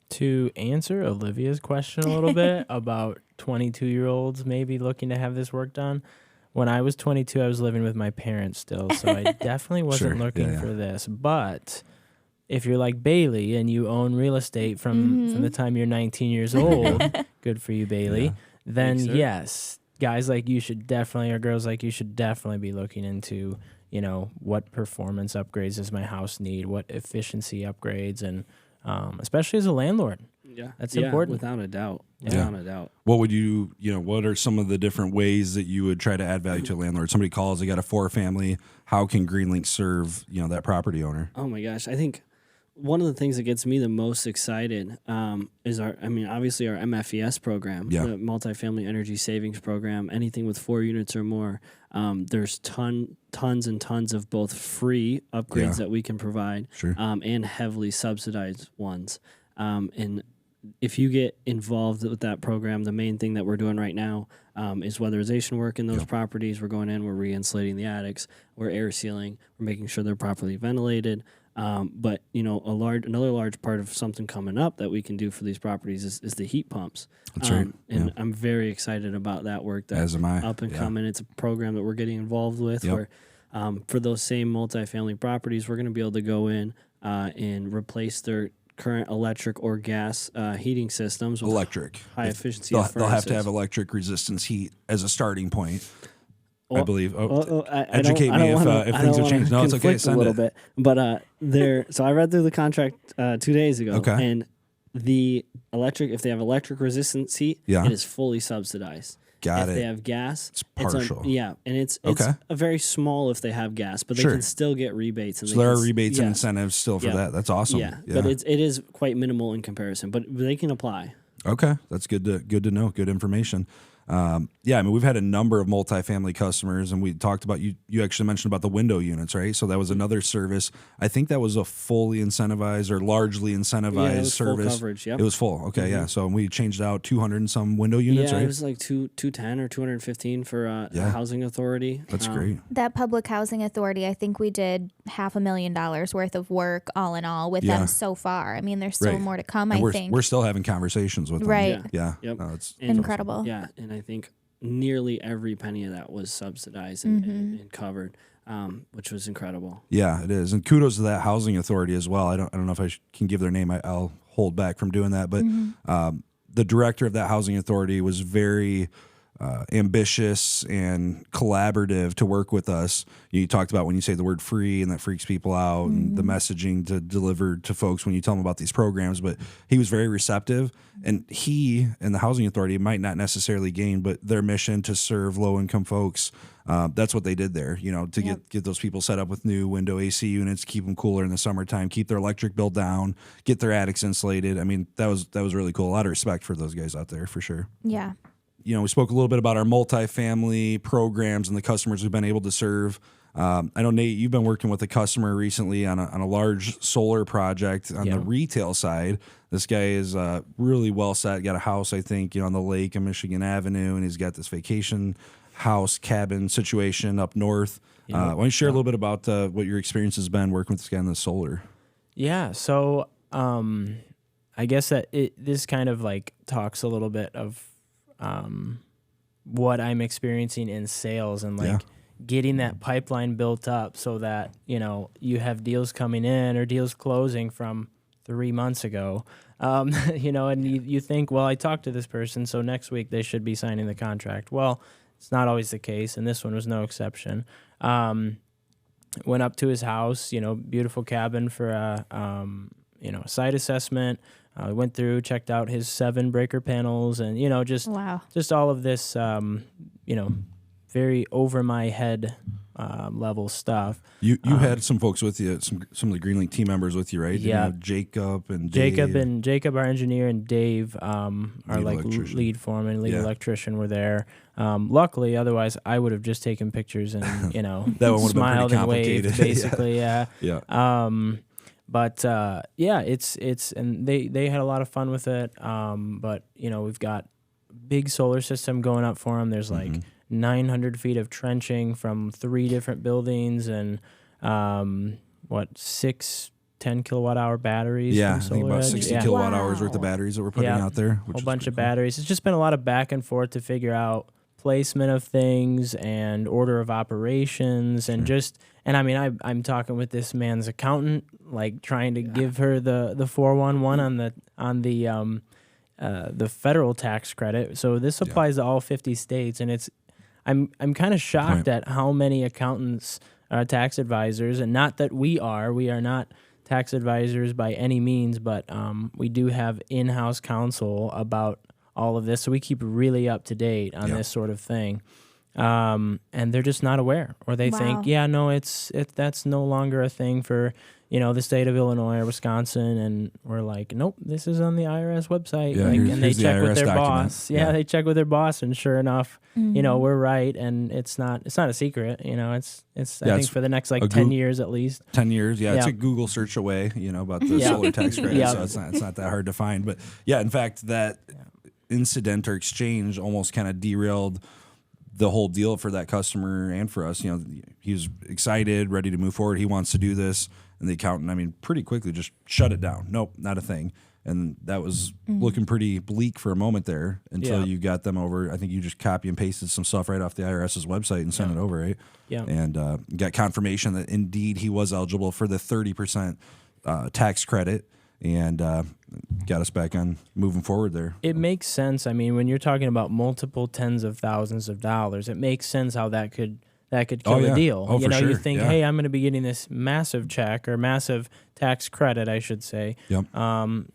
To answer Olivia's question a little bit about 22-year-olds maybe looking to have this work done, when I was 22, I was living with my parents still, so I definitely wasn't looking for this. But if you're like Bailey and you own real estate from the time you're 19 years old, good for you, Bailey, then yes, guys like you should definitely, or girls like you should definitely be looking into, what performance upgrades does my house need, what efficiency upgrades, and especially as a landlord. Yeah, that's important. Without a doubt. What would you, what are some of the different ways that you would try to add value to a landlord? Somebody calls, they got a 4-family. How can Greenlink serve, that property owner? Oh my gosh. I think one of the things that gets me the most excited is obviously our MFES program, the Multifamily Energy Savings Program. Anything with 4 units or more. There's tons and tons of both free upgrades that we can provide and heavily subsidized ones. And if you get involved with that program, the main thing that we're doing right now is weatherization work in those properties. We're going in, we're re-insulating the attics, we're air sealing, we're making sure they're properly ventilated. But another large part of something coming up that we can do for these properties is the heat pumps. That's right. And I'm very excited about that work. As am I. Up and coming. It's a program that we're getting involved with where for those same multifamily properties, we're going to be able to go in and replace their current electric or gas heating systems with high efficiency. They'll have to have electric resistance heat as a starting point. I believe. Educate me if things have changed. No, it's okay. Send a little bit. But so I read through the contract 2 days ago. Okay. And the electric, if they have electric resistance heat, it is fully subsidized. Got if it. they have gas, it's partial. And it's a very small if they have gas, but they can still get rebates. And so there are rebates and incentives still for that. That's awesome. Yeah, but it is quite minimal in comparison, but they can apply. Okay, that's good to know. Good information. We've had a number of multifamily customers, and we talked about you actually mentioned about the window units, right? So that was another service. I think that was a fully incentivized or largely incentivized service. Full coverage, It was full. Okay, So we changed out 200 and some window units, right? It was like 210 or 215 for the housing authority. That's great. That public housing authority, I think we did $500,000 worth of work all in all with them so far. I mean, there's still more to come. And I think we're still having conversations with them. Right. Yeah. Yep. No, it's incredible. Awesome. Yeah, and I think nearly every penny of that was subsidized and covered, which was incredible. Yeah, it is. And kudos to that housing authority as well. I don't know if I can give their name. I'll hold back from doing that. But the director of that housing authority was very ambitious and collaborative to work with us. You talked about when you say the word free and that freaks people out and the messaging to deliver to folks when you tell them about these programs, but he was very receptive, and he and the housing authority might not necessarily gain, but their mission to serve low income folks, that's what they did there, to get those people set up with new window AC units, keep them cooler in the summertime, keep their electric bill down, get their attics insulated. I mean, that was really cool. A lot of respect for those guys out there for sure. Yeah. We spoke a little bit about our multifamily programs and the customers we've been able to serve. I know, Nate, you've been working with a customer recently on a large solar project on the retail side. This guy is really well set, got a house, I think, on the lake on Michigan Avenue, and he's got this vacation house cabin situation up north. Why don't you share a little bit about what your experience has been working with this guy on the solar? Yeah, so I guess that this kind of like talks a little bit of what I'm experiencing in sales and getting that pipeline built up so that, you know, you have deals coming in or deals closing from 3 months ago. You know, and you think, well, I talked to this person, so next week they should be signing the contract. Well, it's not always the case, and this one was no exception. Went up to his house, you know, beautiful cabin for a, you know, site assessment. Went through, checked out his 7 breaker panels, and, you know, just all of this, you know, very over my head level stuff. You had some folks with you, some of the Greenlink team members with you, right? Yeah, you know, Jacob, our engineer, and Dave, our lead foreman, lead electrician, were there. Luckily, otherwise I would have just taken pictures and, you know, that one smiled and waved, basically. yeah. But yeah, it's and they had a lot of fun with it. But you know, we've got big solar system going up for them. There's like 900 feet of trenching from 3 different buildings, and 6 10-kilowatt-hour batteries. Yeah, I think about 60 kilowatt hours worth of batteries that we're putting out there. A whole bunch of batteries. It's just been a lot of back and forth to figure out placement of things and order of operations, and and I mean, I'm talking with this man's accountant, like trying to give her the 411 on the federal tax credit. So this applies to all 50 states, and I'm kind of shocked at how many accountants, tax advisors, and not that we are not tax advisors by any means, but we do have in-house counsel about all of this, so we keep really up to date on this sort of thing. And they're just not aware, or they think, that's no longer a thing for, you know, the state of Illinois or Wisconsin, and we're like, nope, this is on the IRS website. Yeah, and they check with their boss. Yeah, they check with their boss, and sure enough, you know, we're right, and it's not a secret. You know, it's I think for the next 10 years at least. 10 years, it's a Google search away, you know, about the solar tax credit. So it's not that hard to find. But yeah, in fact, that incident or exchange almost kind of derailed the whole deal for that customer and for us. You know, he was excited, ready to move forward. He wants to do this. And the accountant, I mean, pretty quickly just shut it down. Nope, not a thing. And that was looking pretty bleak for a moment there until you got them over. I think you just copy and pasted some stuff right off the IRS's website and sent it over, right? Yeah. And got confirmation that indeed he was eligible for the 30% tax credit, and got us back on moving forward there. It makes sense. I mean, when you're talking about multiple tens of thousands of dollars, it makes sense how that could kill a deal. Oh, you know, sure. you think, hey, I'm going to be getting this massive check, or massive tax credit, I should say,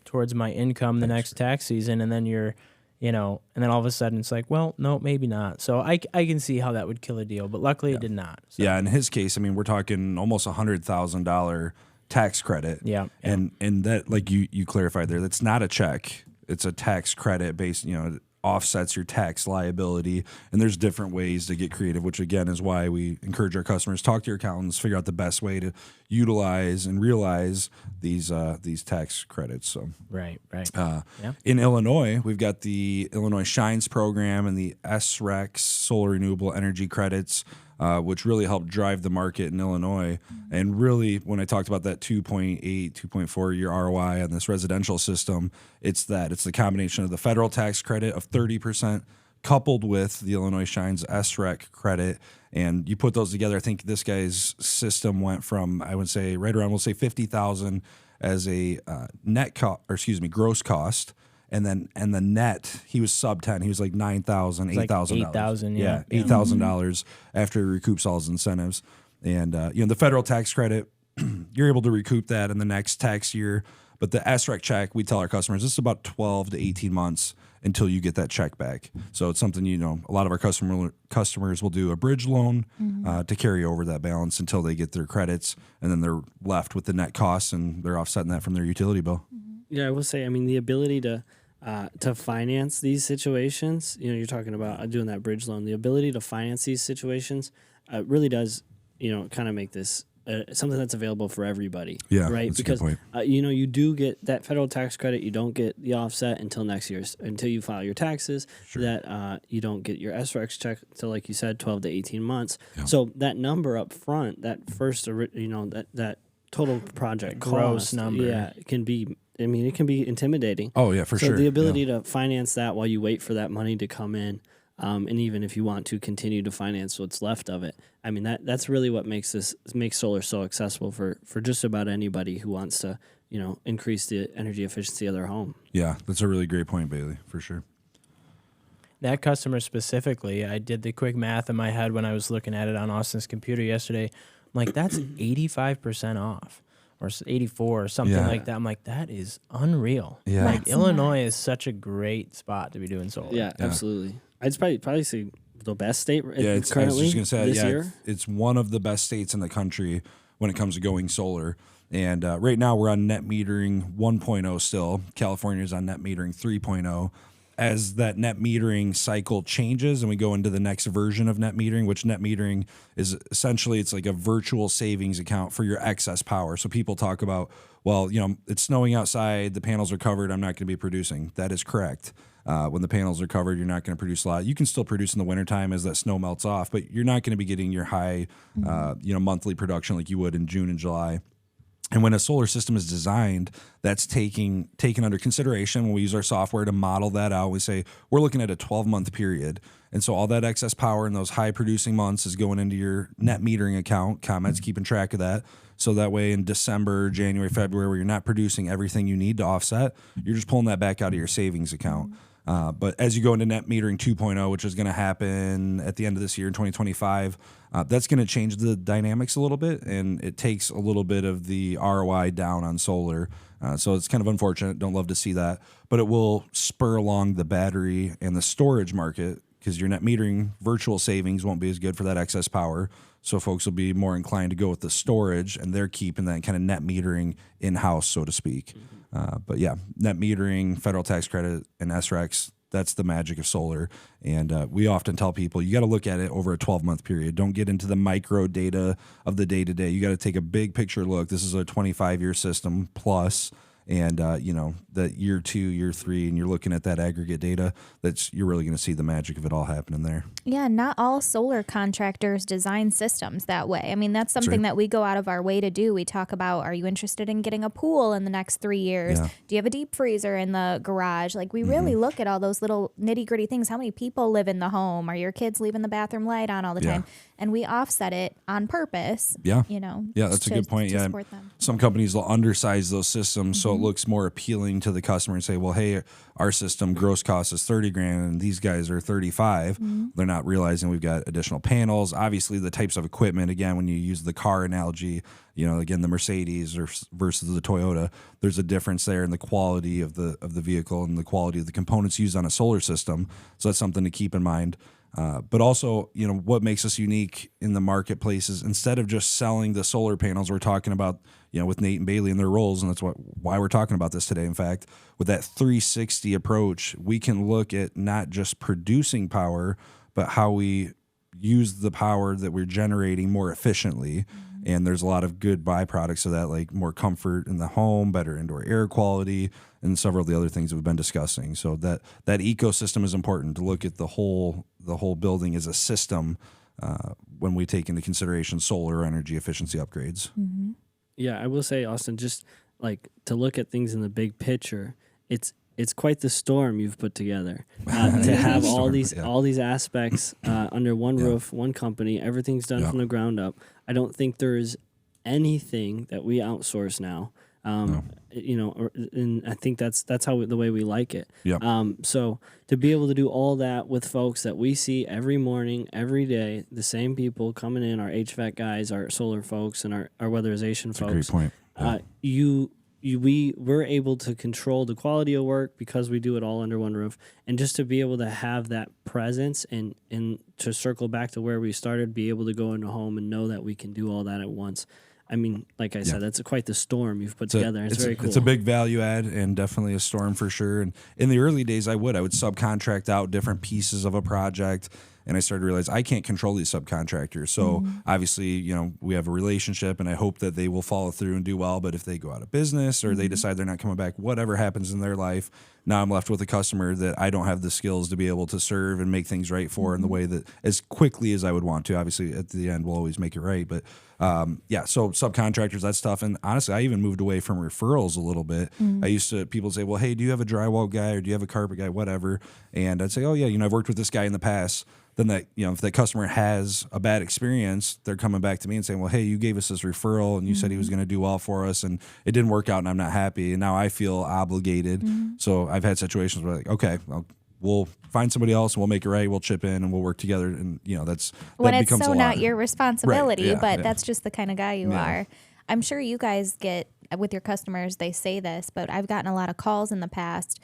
towards my income the next tax season, and then you're, you know, and then all of a sudden it's like, well, no, maybe not. So I can see how that would kill a deal, but luckily it did not. So. Yeah, in his case, I mean, we're talking almost $100,000 tax credit. Yeah. And that, like you clarified there, that's not a check. It's a tax credit based, you know, offsets your tax liability, and there's different ways to get creative, which again is why we encourage our customers, talk to your accountants, figure out the best way to utilize and realize these tax credits. So right. In Illinois, we've got the Illinois Shines program and the SREX solar renewable energy credits, which really helped drive the market in Illinois. And really, when I talked about that 2.8, 2.4 year ROI on this residential system, it's the combination of the federal tax credit of 30% coupled with the Illinois Shines SREC credit. And you put those together, I think this guy's system went from, I would say, right around, we'll say $50,000 as a gross cost. And the net, he was sub 10. He was like $9,000, $8,000. $8,000, $8,000 after he recoups all his incentives. And you know, the federal tax credit, you're able to recoup that in the next tax year. But the SREC check, we tell our customers, this is about 12 to 18 months until you get that check back. So it's something, you know, a lot of our customers will do a bridge loan to carry over that balance until they get their credits, and then they're left with the net costs, and they're offsetting that from their utility bill. Yeah, I will say, I mean, the ability to finance these situations, you know, you're talking about doing that bridge loan, the ability to finance these situations really does, you know, kind of make this something that's available for everybody. Yeah, right. That's because a good point. You know, you do get that federal tax credit. You don't get the offset until next year, until you file your taxes. Sure. That you don't get your SREX check until, like you said, 12 to 18 months. Yeah. So that number up front, that first, you know, that total project gross cost, number, it can be. I mean, it can be intimidating. Oh yeah, for sure. So the ability to finance that while you wait for that money to come in, and even if you want to continue to finance what's left of it. I mean, that's really what makes solar so accessible for just about anybody who wants to, increase the energy efficiency of their home. Yeah, that's a really great point, Bailey, for sure. That customer specifically, I did the quick math in my head when I was looking at it on Austin's computer yesterday. I'm like, that's 85% off or 84 or something like that. I'm like, that is unreal. Yeah. Like, Illinois is such a great spot to be doing solar. Yeah, absolutely. I'd probably say the best state it's, currently I was just gonna say, this year. It's one of the best states in the country when it comes to going solar. And right now we're on net metering 1.0 still. California's on net metering 3.0. As that net metering cycle changes and we go into the next version of net metering, which net metering is essentially, it's like a virtual savings account for your excess power. So people talk about, well, it's snowing outside, the panels are covered, I'm not going to be producing. That is correct. When the panels are covered, you're not going to produce a lot. You can still produce in the wintertime as that snow melts off, but you're not going to be getting your high, monthly production like you would in June and July. And when a solar system is designed, that's taken under consideration when we use our software to model that out. We say we're looking at a 12-month period. And so all that excess power in those high-producing months is going into your net metering account. ComEd's keeping track of that. So that way in December, January, February, where you're not producing everything you need to offset, you're just pulling that back out of your savings account. But as you go into net metering 2.0, which is going to happen at the end of this year in 2025, that's going to change the dynamics a little bit, and it takes a little bit of the ROI down on solar. So it's kind of unfortunate. Don't love to see that. But it will spur along the battery and the storage market because your net metering virtual savings won't be as good for that excess power. So folks will be more inclined to go with the storage, and they're keeping that kind of net metering in-house, so to speak. But yeah, net metering, federal tax credit, and SRECs, that's the magic of solar. And we often tell people, you got to look at it over a 12-month period. Don't get into the micro data of the day-to-day. You got to take a big picture look. This is a 25-year system plus. And, the year 2, year 3, and you're looking at that aggregate data, you're really going to see the magic of it all happening there. Yeah, not all solar contractors design systems that way. I mean, that's something that we go out of our way to do. We talk about, are you interested in getting a pool in the next 3 years? Yeah. Do you have a deep freezer in the garage? Like, we really look at all those little nitty-gritty things. How many people live in the home? Are your kids leaving the bathroom light on all the time? And we offset it on purpose. Yeah. Yeah, that's a good point. Yeah. Some companies will undersize those systems so it looks more appealing to the customer and say, well, hey, our system gross cost is $30,000 and these guys are $35,000. They're not realizing we've got additional panels. Obviously, the types of equipment, again, when you use the car analogy, again, the Mercedes versus the Toyota, there's a difference there in the quality of the vehicle and the quality of the components used on a solar system. So that's something to keep in mind. But also, what makes us unique in the marketplace is instead of just selling the solar panels, we're talking about, with Nate and Bailey and their roles, and that's why we're talking about this today. In fact, with that 360 approach, we can look at not just producing power, but how we use the power that we're generating more efficiently. And there's a lot of good byproducts of that, like more comfort in the home, better indoor air quality, and several of the other things that we've been discussing. So that ecosystem is important to look at the whole building as a system when we take into consideration solar energy efficiency upgrades. Yeah, I will say, Austin, just like to look at things in the big picture, it's quite the storm you've put together to have all these aspects under one roof, one company. Everything's done from the ground up. I don't think there is anything that we outsource now. And I think that's the way we like it. So to be able to do all that with folks that we see every morning, every day, the same people coming in, our HVAC guys, our solar folks, and our weatherization folks. Great point. We're able to control the quality of work because we do it all under one roof, and just to be able to have that presence and to circle back to where we started, be able to go into home and know that we can do all that at once. I mean, like I said, that's quite the storm you've put together. It's very cool. It's a big value add and definitely a storm for sure. And in the early days, I would subcontract out different pieces of a project And I started to realize I can't control these subcontractors. So obviously, we have a relationship and I hope that they will follow through and do well. But if they go out of business or they decide they're not coming back, whatever happens in their life, now I'm left with a customer that I don't have the skills to be able to serve and make things right for in the way that as quickly as I would want to. Obviously, at the end, we'll always make it right. But so subcontractors, that's tough. And honestly, I even moved away from referrals a little bit. I used to, people say, well, hey, do you have a drywall guy or do you have a carpet guy, whatever? And I'd say, oh, yeah, I've worked with this guy in the past. Then that, if that customer has a bad experience, they're coming back to me and saying, well, hey, you gave us this referral and you said he was going to do well for us and it didn't work out and I'm not happy. And now I feel obligated. So I've had situations where okay, we'll find somebody else and we'll make it right. We'll chip in and we'll work together. And, that when it's becomes so a not lot. your responsibility, Right. but that's just the kind of guy you are. I'm sure you guys get, with your customers, they say this, but I've gotten a lot of calls in the past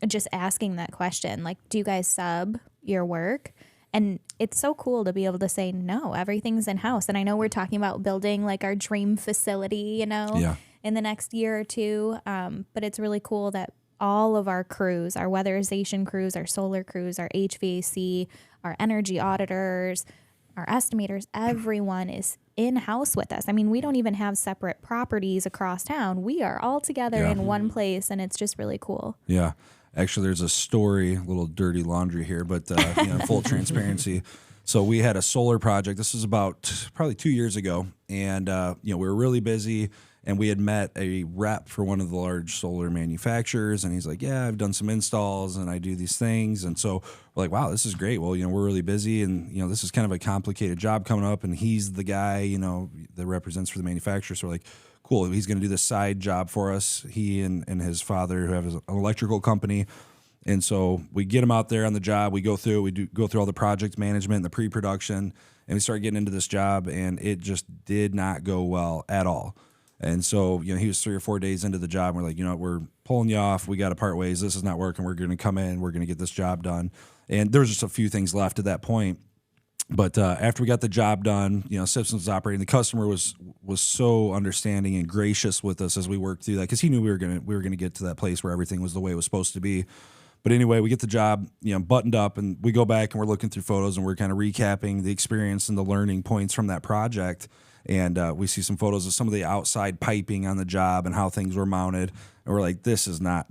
just asking that question. Like, do you guys sub your work? And it's so cool to be able to say, no, everything's in-house. And I know we're talking about building like our dream facility, in the next year or two. But it's really cool that all of our crews, our weatherization crews, our solar crews, our HVAC, our energy auditors, our estimators, everyone is in-house with us. I mean, we don't even have separate properties across town. We are all together in one place, and it's just really cool. Yeah. Actually, there's a story, a little dirty laundry here, but full transparency. So we had a solar project. This was about probably 2 years ago, and we were really busy. And we had met a rep for one of the large solar manufacturers, and he's like, "Yeah, I've done some installs, and I do these things." And so we're like, "Wow, this is great." Well, we're really busy, and this is kind of a complicated job coming up, and he's the guy, that represents for the manufacturer. So we're like, cool, he's going to do this side job for us. He and his father, who have an electrical company. And so we get him out there on the job. We go through all the project management, the pre-production, and we start getting into this job, and it just did not go well at all. And so, he was 3 or 4 days into the job. And we're like, we're pulling you off. We got to part ways. This is not working. We're going to come in. We're going to get this job done. And there was just a few things left at that point. But after we got the job done, systems was operating. The customer was so understanding and gracious with us as we worked through that, because he knew we were gonna get to that place where everything was the way it was supposed to be. But anyway, we get the job, buttoned up, and we go back and we're looking through photos and we're kind of recapping the experience and the learning points from that project. And we see some photos of some of the outside piping on the job and how things were mounted. And we're like, this does not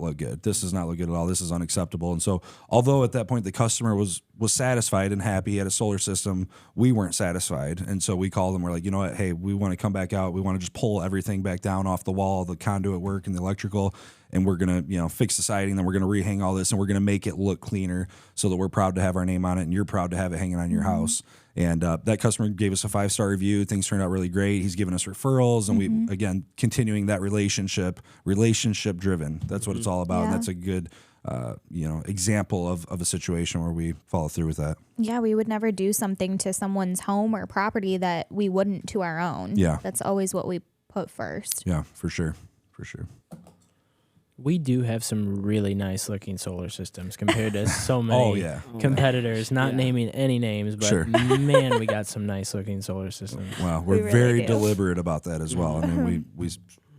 look good. This does not look good at all. This is unacceptable. And so, although at that point the customer was satisfied and happy at a solar system, we weren't satisfied. And so we called them. We're like, you know what? Hey, we want to come back out. We want to just pull everything back down off the wall, the conduit work and the electrical, and we're gonna, fix the siding. Then we're gonna rehang all this, and we're gonna make it look cleaner, so that we're proud to have our name on it, and you're proud to have it hanging on your house. And that customer gave us a 5-star review. Things turned out really great. He's given us referrals, and we, again, continuing that relationship driven. That's what it's all about. Yeah. And that's a good, example of a situation where we follow through with that. Yeah. We would never do something to someone's home or property that we wouldn't to our own. Yeah. That's always what we put first. Yeah, for sure. For sure. We do have some really nice looking solar systems compared to so many competitors, not naming any names, but man, we got some nice looking solar systems. Wow. We're really very deliberate about that as well. I mean, we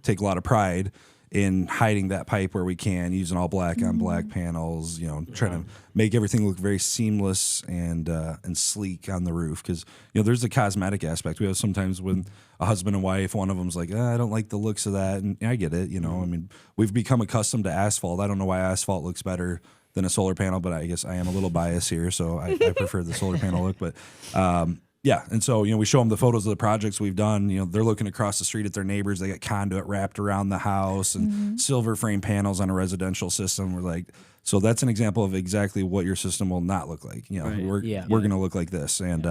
take a lot of pride in hiding that pipe where we can, using all black on black panels, trying to make everything look very seamless and sleek on the roof. Because, there's a cosmetic aspect. We have sometimes when a husband and wife, one of them's like, I don't like the looks of that. And I get it, I mean, we've become accustomed to asphalt. I don't know why asphalt looks better than a solar panel, but I guess I am a little biased here, so I prefer the solar panel look. But yeah, and so, we show them the photos of the projects we've done. They're looking across the street at their neighbors. They got conduit wrapped around the house and silver frame panels on a residential system. We're like, so that's an example of exactly what your system will not look like. We're going to look like this. And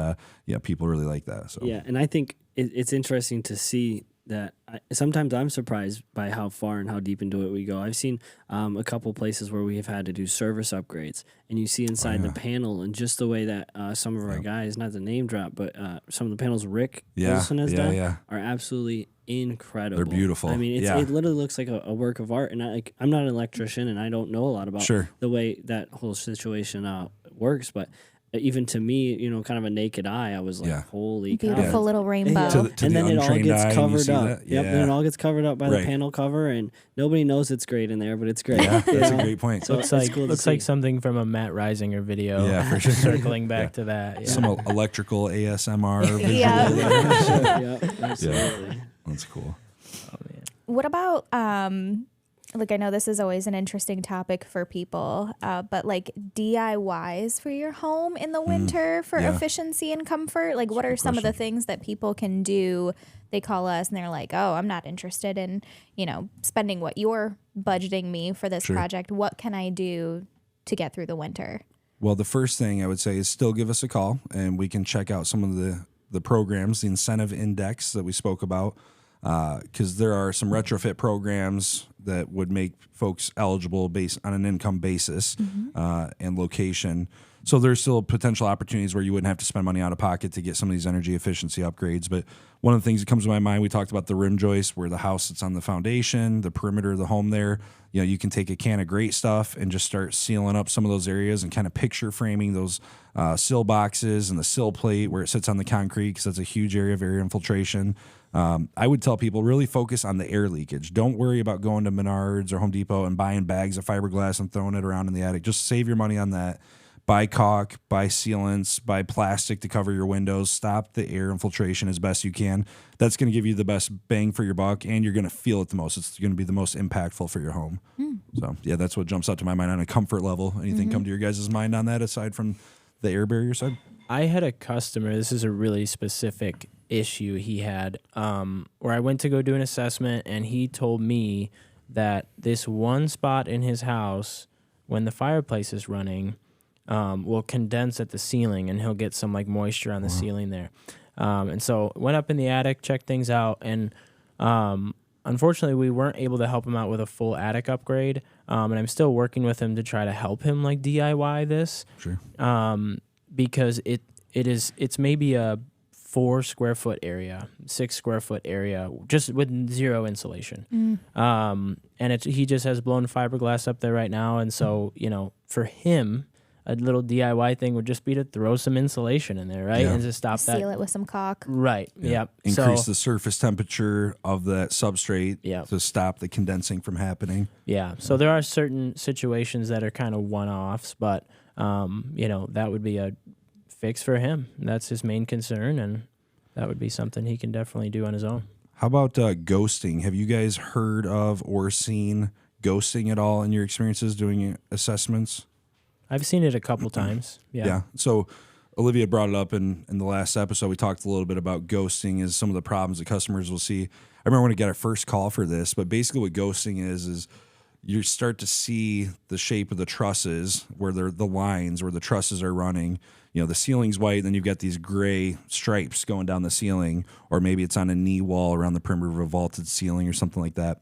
people really like that. So yeah, and I think it's interesting to see that sometimes I'm surprised by how far and how deep into it we go. I've seen a couple places where we have had to do service upgrades, and you see inside the panel and just the way that some of our guys, not the name drop, but some of the panels Rick Wilson has done are absolutely incredible. They're beautiful. I mean, it literally looks like a work of art. And I'm not an electrician, and I don't know a lot about the way that whole situation works, but even to me, kind of a naked eye, I was like, holy cow. Beautiful little rainbow. And then it all gets covered up. That? Yeah. Yep, then it all gets covered up by the panel cover, and nobody knows it's great in there, but it's great. Yeah, that's a great point. So looks like something from a Matt Risinger video. Yeah, for sure. Circling back to that. Yeah. Some electrical ASMR visual. Yeah, absolutely. Yeah. That's cool. Oh, man. What about like, I know this is always an interesting topic for people, but like DIYs for your home in the winter for efficiency and comfort. Like, what are some of the things that people can do? They call us and they're like, oh, I'm not interested in, spending what you're budgeting me for this project. What can I do to get through the winter? Well, the first thing I would say is still give us a call, and we can check out some of the programs, the incentive index that we spoke about, because there are some retrofit programs that would make folks eligible based on an income basis and location. So there's still potential opportunities where you wouldn't have to spend money out of pocket to get some of these energy efficiency upgrades. But one of the things that comes to my mind, we talked about the rim joist where the house sits on the foundation, the perimeter of the home there. You can take a can of great stuff and just start sealing up some of those areas and kind of picture framing those sill boxes and the sill plate where it sits on the concrete, because that's a huge area of air infiltration. I would tell people really focus on the air leakage. Don't worry about going to Menards or Home Depot and buying bags of fiberglass and throwing it around in the attic. Just save your money on that. Buy caulk, buy sealants, buy plastic to cover your windows. Stop the air infiltration as best you can. That's going to give you the best bang for your buck, and you're going to feel it the most. It's going to be the most impactful for your home. So, yeah, that's what jumps out to my mind on a comfort level. Anything come to your guys' mind on that aside from the air barrier side? I had a customer, this is a really specific issue he had, where I went to go do an assessment, and he told me that this one spot in his house, when the fireplace is running, will condense at the ceiling, and he'll get some like moisture on the ceiling there. And so went up in the attic, checked things out, and unfortunately we weren't able to help him out with a full attic upgrade. And I'm still working with him to try to help him like DIY this. Sure. Because it's maybe a 4 square foot area, 6 square foot area, just with zero insulation. And he just has blown fiberglass up there right now. And so, for him, a little DIY thing would just be to throw some insulation in there, right? Yeah. And to stop that. Seal it with some caulk. Right. Yeah. Increase the surface temperature of that substrate to stop the condensing from happening. Yeah. So there are certain situations that are kind of one-offs, but, that would be a fix for him. That's his main concern, and that would be something he can definitely do on his own. How about ghosting? Have you guys heard of or seen ghosting at all in your experiences doing assessments? I've seen it a couple times. Yeah. So Olivia brought it up in the last episode. We talked a little bit about ghosting as some of the problems that customers will see. I remember when we got our first call for this, but basically what ghosting is you start to see the shape of the trusses where they're the lines where the trusses are running. The ceiling's white, then you've got these gray stripes going down the ceiling, or maybe it's on a knee wall around the perimeter of a vaulted ceiling or something like that.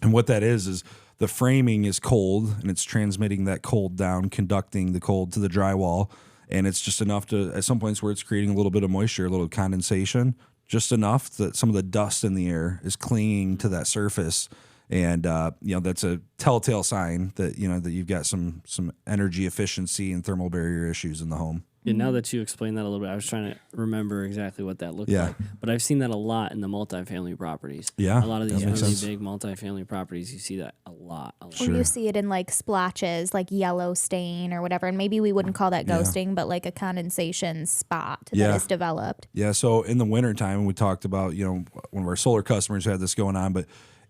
And what that is the framing is cold, and it's transmitting that cold down, conducting the cold to the drywall, and it's just enough to, at some points where it's creating a little bit of moisture, a little condensation, just enough that some of the dust in the air is clinging to that surface. And, that's a telltale sign that, that you've got some energy efficiency and thermal barrier issues in the home. And now that you explained that a little bit, I was trying to remember exactly what that looked like. But I've seen that a lot in the multifamily properties. Yeah. A lot of these really big multifamily properties, you see that a lot. Or you see it in like splotches, like yellow stain or whatever. And maybe we wouldn't call that ghosting, but like a condensation spot that is developed. Yeah. So in the wintertime, we talked about, one of our solar customers had this going on, but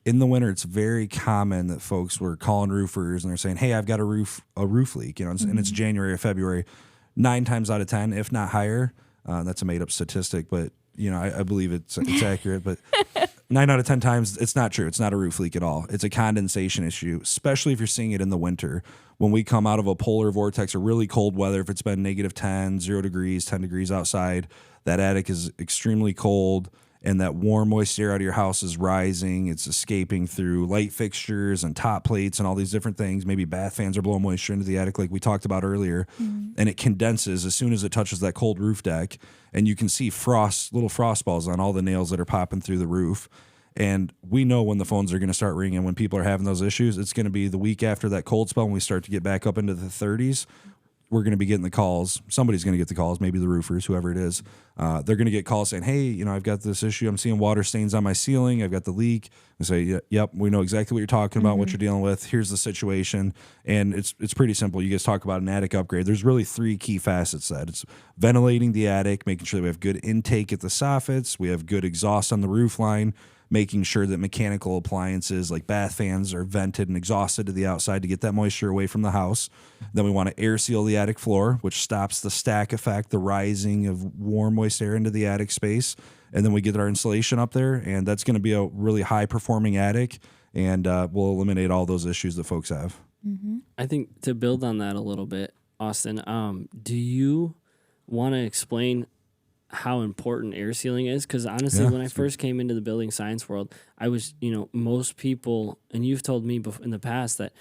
in the winter, it's very common that folks were calling roofers and they're saying, hey, I've got a roof leak, and it's January or February. 9 times out of 10, if not higher, that's a made up statistic, but I believe it's accurate, but 9 out of 10 times it's not true. It's not a roof leak at all. It's a condensation issue, especially if you're seeing it in the winter. When we come out of a polar vortex or really cold weather, if it's been -10, 0 degrees, 10 degrees outside, that attic is extremely cold. And that warm, moist air out of your house is rising. It's escaping through light fixtures and top plates and all these different things. Maybe bath fans are blowing moisture into the attic like we talked about earlier. And it condenses as soon as it touches that cold roof deck. And you can see little frost balls on all the nails that are popping through the roof. And we know when the phones are going to start ringing, when people are having those issues. It's going to be the week after that cold spell when we start to get back up into the 30s. we're going to be getting the calls. Somebody's going to get the calls, maybe the roofers, whoever it is. They're going to get calls saying, hey, I've got this issue. I'm seeing water stains on my ceiling. I've got the leak. And say, yep, we know exactly what you're talking about, what you're dealing with. Here's the situation. And it's pretty simple. You guys talk about an attic upgrade. There's really 3 key facets to that. It's ventilating the attic, making sure that we have good intake at the soffits. We have good exhaust on the roof line, making sure that mechanical appliances like bath fans are vented and exhausted to the outside to get that moisture away from the house. Then we want to air seal the attic floor, which stops the stack effect, the rising of warm, moist air into the attic space. And then we get our insulation up there, and that's going to be a really high-performing attic, and we'll eliminate all those issues that folks have. I think to build on that a little bit, Austin, do you want to explain how important air sealing is? Because honestly, when I first came into the building science world, I was, most people, and you've told me in the past that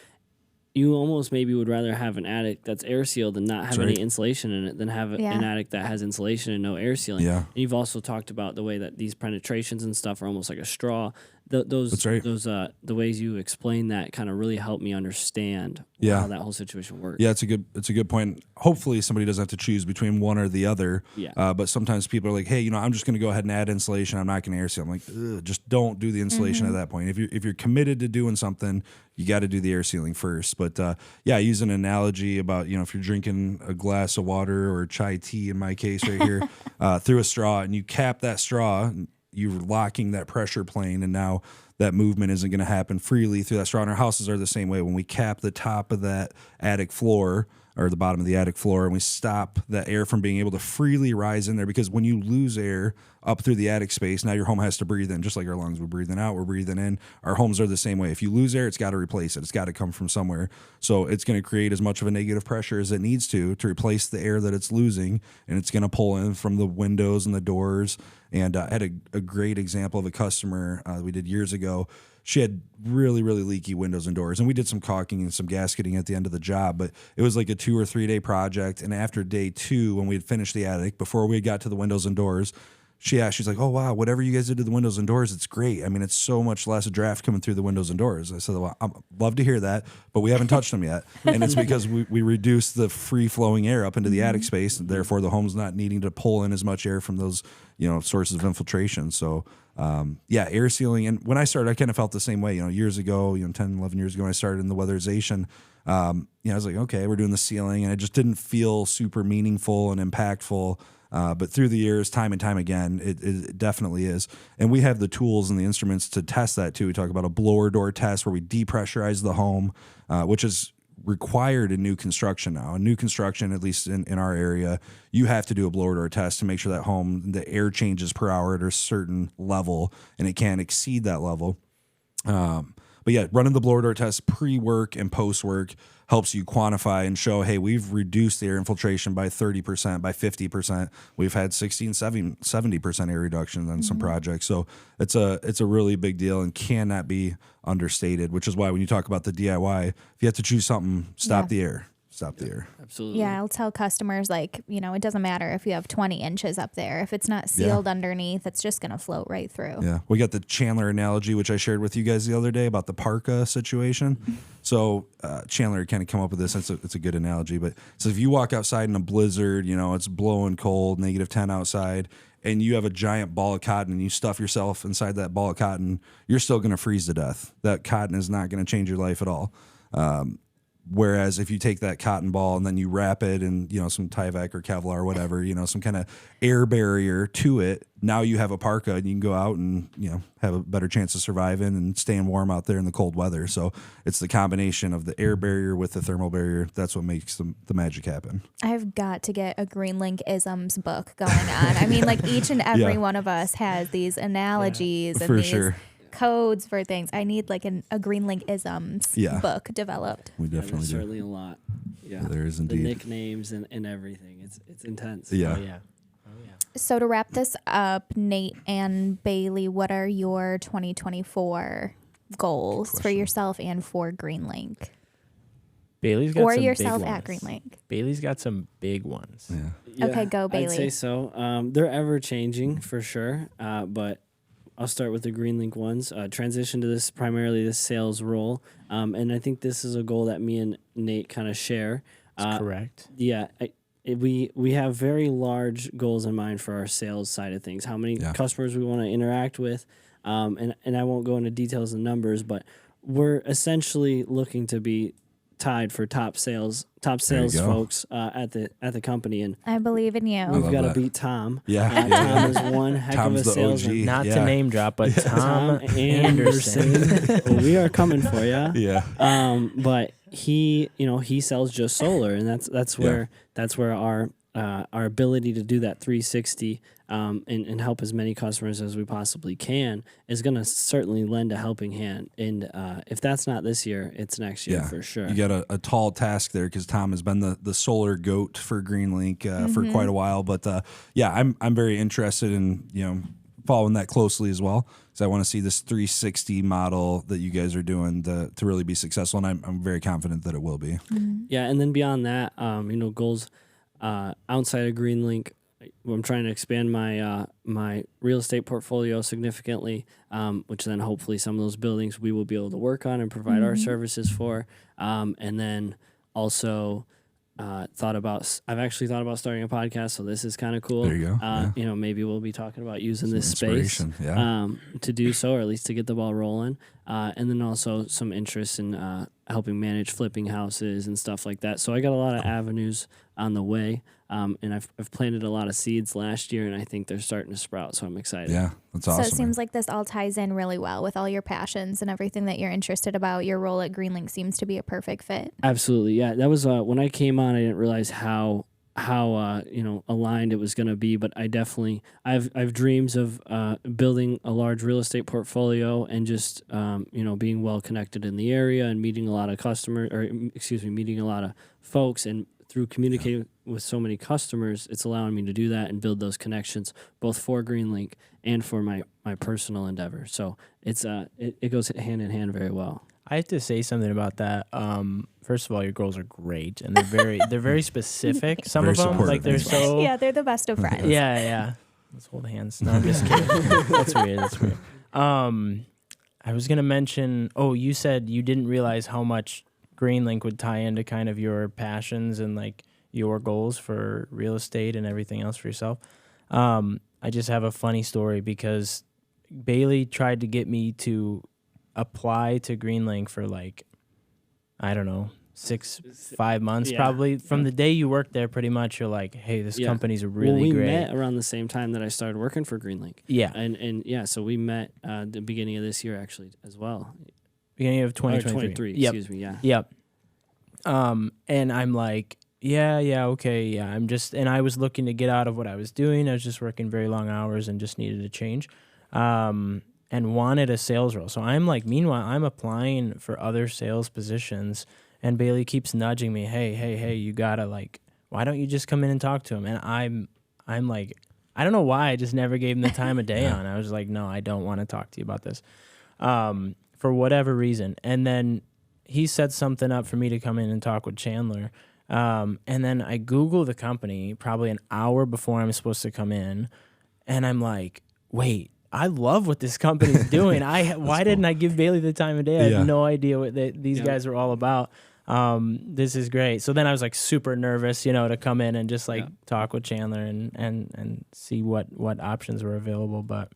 you almost maybe would rather have an attic that's air sealed and not have any insulation in it than have an attic that has insulation and no air sealing. Yeah. And you've also talked about the way that these penetrations and stuff are almost like a straw. The ways you explain that kind of really helped me understand how that whole situation works. Yeah, it's a good point. Hopefully somebody doesn't have to choose between one or the other. Yeah. But sometimes people are like, hey, I'm just going to go ahead and add insulation. I'm not going to air seal. I'm like, just don't do the insulation at that point. If you're committed to doing something, you got to do the air sealing first. But I use an analogy about, if you're drinking a glass of water or chai tea, in my case right here, through a straw, and you cap that straw, you're locking that pressure plane, and now that movement isn't going to happen freely through that straw. And our houses are the same way. When we cap the top of that attic floor or the bottom of the attic floor, and we stop that air from being able to freely rise in there, because when you lose air up through the attic space, now your home has to breathe in, just like our lungs. We're breathing out, we're breathing in. Our homes are the same way. If you lose air, it's got to replace it. It's got to come from somewhere. So it's going to create as much of a negative pressure as it needs to replace the air that it's losing, and it's going to pull in from the windows and the doors. And I had a great example of a customer we did years ago. She had really, really leaky windows and doors, and we did some caulking and some gasketing at the end of the job, but it was like a 2 or 3 day project. And after day 2, when we had finished the attic, before we got to the windows and doors, she's like, oh, wow, whatever you guys did to the windows and doors, it's great. I mean, it's so much less draft coming through the windows and doors. I said, well, I'd love to hear that, but we haven't touched them yet. And it's because we reduced the free-flowing air up into the attic space, and therefore the home's not needing to pull in as much air from those, sources of infiltration. So, air sealing. And when I started, I kind of felt the same way, years ago, 10, 11 years ago when I started in the weatherization. I was like, okay, we're doing the sealing, and it just didn't feel super meaningful and impactful. But through the years, time and time again, it definitely is. And we have the tools and the instruments to test that too. We talk about a blower door test where we depressurize the home, which is required in new construction now. In new construction, at least in our area, you have to do a blower door test to make sure that home, the air changes per hour at a certain level, and it can't exceed that level. But yeah, running the blower door test pre-work and post-work helps you quantify and show, hey, we've reduced the air infiltration by 30%, by 50%. We've had 60 and 70% air reduction on some projects. So it's a really big deal and cannot be understated, which is why when you talk about the DIY, if you have to choose something, stop the air. Stop the air. Absolutely. Yeah, I'll tell customers, it doesn't matter if you have 20 inches up there. If it's not sealed underneath, it's just going to float right through. Yeah. We got the Chandler analogy, which I shared with you guys the other day about the parka situation. So Chandler kind of come up with this. It's a good analogy. But so if you walk outside in a blizzard, it's blowing cold, -10 outside, and you have a giant ball of cotton and you stuff yourself inside that ball of cotton, you're still going to freeze to death. That cotton is not going to change your life at all. Whereas if you take that cotton ball and then you wrap it in, some Tyvek or Kevlar or whatever, some kind of air barrier to it, now you have a parka and you can go out and, have a better chance of surviving and staying warm out there in the cold weather. So it's the combination of the air barrier with the thermal barrier. That's what makes the magic happen. I've got to get a Greenlink isms book going on. I mean, each and every one of us has these analogies and these codes for things. I need a Greenlink isms book developed. We definitely do. Certainly a lot. Yeah, there is indeed. The nicknames and everything. It's intense. Yeah. Oh, yeah. So to wrap this up, Nate and Bailey, what are your 2024 goals for yourself and for Greenlink? Bailey's got or some yourself big at ones. Greenlink. Bailey's got some big ones. Yeah, okay, go Bailey. I'd say so. They're ever changing for sure, but I'll start with the Greenlink ones. Transition to primarily this sales role, and I think this is a goal that me and Nate kind of share. That's correct. Yeah. We have very large goals in mind for our sales side of things, how many customers we want to interact with. And I won't go into details and numbers, but we're essentially looking to be tied for top sales folks at the company, and I believe in you. We've got to beat Tom. Yeah, Tom is one heck Tom's of a salesman. Not to name drop, but Tom Anderson. Well, we are coming for you. Yeah. But he sells just solar, and that's where our ability to do that 360 and help as many customers as we possibly can is going to certainly lend a helping hand. And if that's not this year, it's next year for sure. You got a tall task there because Tom has been the solar goat for Greenlink for quite a while. But I'm very interested in following that closely as well, because I want to see this 360 model that you guys are doing to really be successful, and I'm very confident that it will be. Mm-hmm. Yeah, and then beyond that, goals outside of Greenlink. I'm trying to expand my my real estate portfolio significantly, which then hopefully some of those buildings we will be able to work on and provide our services for. And then also I've actually thought about starting a podcast, so this is kind of cool. There you go. Maybe we'll be talking about using this space to do so, or at least to get the ball rolling. And then also some interest in helping manage flipping houses and stuff like that. So I got a lot of avenues on the way. And I've planted a lot of seeds last year, and I think they're starting to sprout, so I'm excited. Yeah, that's awesome. So it seems like this all ties in really well with all your passions and everything that you're interested about. Your role at Greenlink seems to be a perfect fit. Absolutely, yeah. That was when I came on, I didn't realize how aligned it was going to be, but I've dreams of building a large real estate portfolio and just being well connected in the area and meeting a lot of meeting a lot of folks, and through communicating with so many customers, it's allowing me to do that and build those connections both for Greenlink and for my personal endeavor. So it's it goes hand in hand very well. I have to say something about that. First of all, your goals are great, and they're very specific. Some very of them, supportive. like they're so they're the best of friends. Yeah. Let's hold hands. No, I'm just kidding. That's weird. I was gonna mention. Oh, you said you didn't realize how much Greenlink would tie into kind of your passions and like your goals for real estate and everything else for yourself. I just have a funny story because Bailey tried to get me to apply to Greenlink for like, I don't know, 5 months probably. From the day you worked there, pretty much you're like, hey, this company's really great. We met around the same time that I started working for Greenlink. Yeah. And so we met the beginning of this year actually as well. Beginning of 2023. Yep. Excuse me, yeah. Yep. And I'm like, okay, and I was looking to get out of what I was doing. I was just working very long hours and just needed a change, and wanted a sales role. So I'm like, meanwhile, I'm applying for other sales positions, and Bailey keeps nudging me, hey, you gotta why don't you just come in and talk to him? And I'm like, I don't know why, I just never gave him the time of day on. I was like, no, I don't want to talk to you about this, for whatever reason. And then he set something up for me to come in and talk with Chandler. And then I Google the company probably an hour before I'm supposed to come in. And I'm like, wait, I love what this company's doing. Why didn't I give Bailey the time of day? I had no idea what these guys are all about. This is great. So then I was like super nervous, to come in and just talk with Chandler and see what options were available. But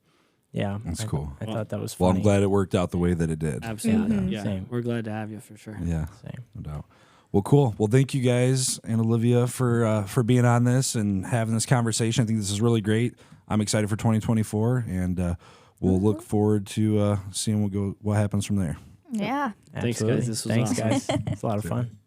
yeah, that's cool. I thought that was funny. Well, I'm glad it worked out the way that it did. Absolutely. Mm-hmm. Yeah. Same. We're glad to have you for sure. Yeah. Same. No doubt. Well, cool. Well, thank you guys and Olivia for being on this and having this conversation. I think this is really great. I'm excited for 2024, and we'll look forward to seeing what happens from there. Yeah. Thanks, guys. This was Thanks, awesome. guys. It's a lot of fun.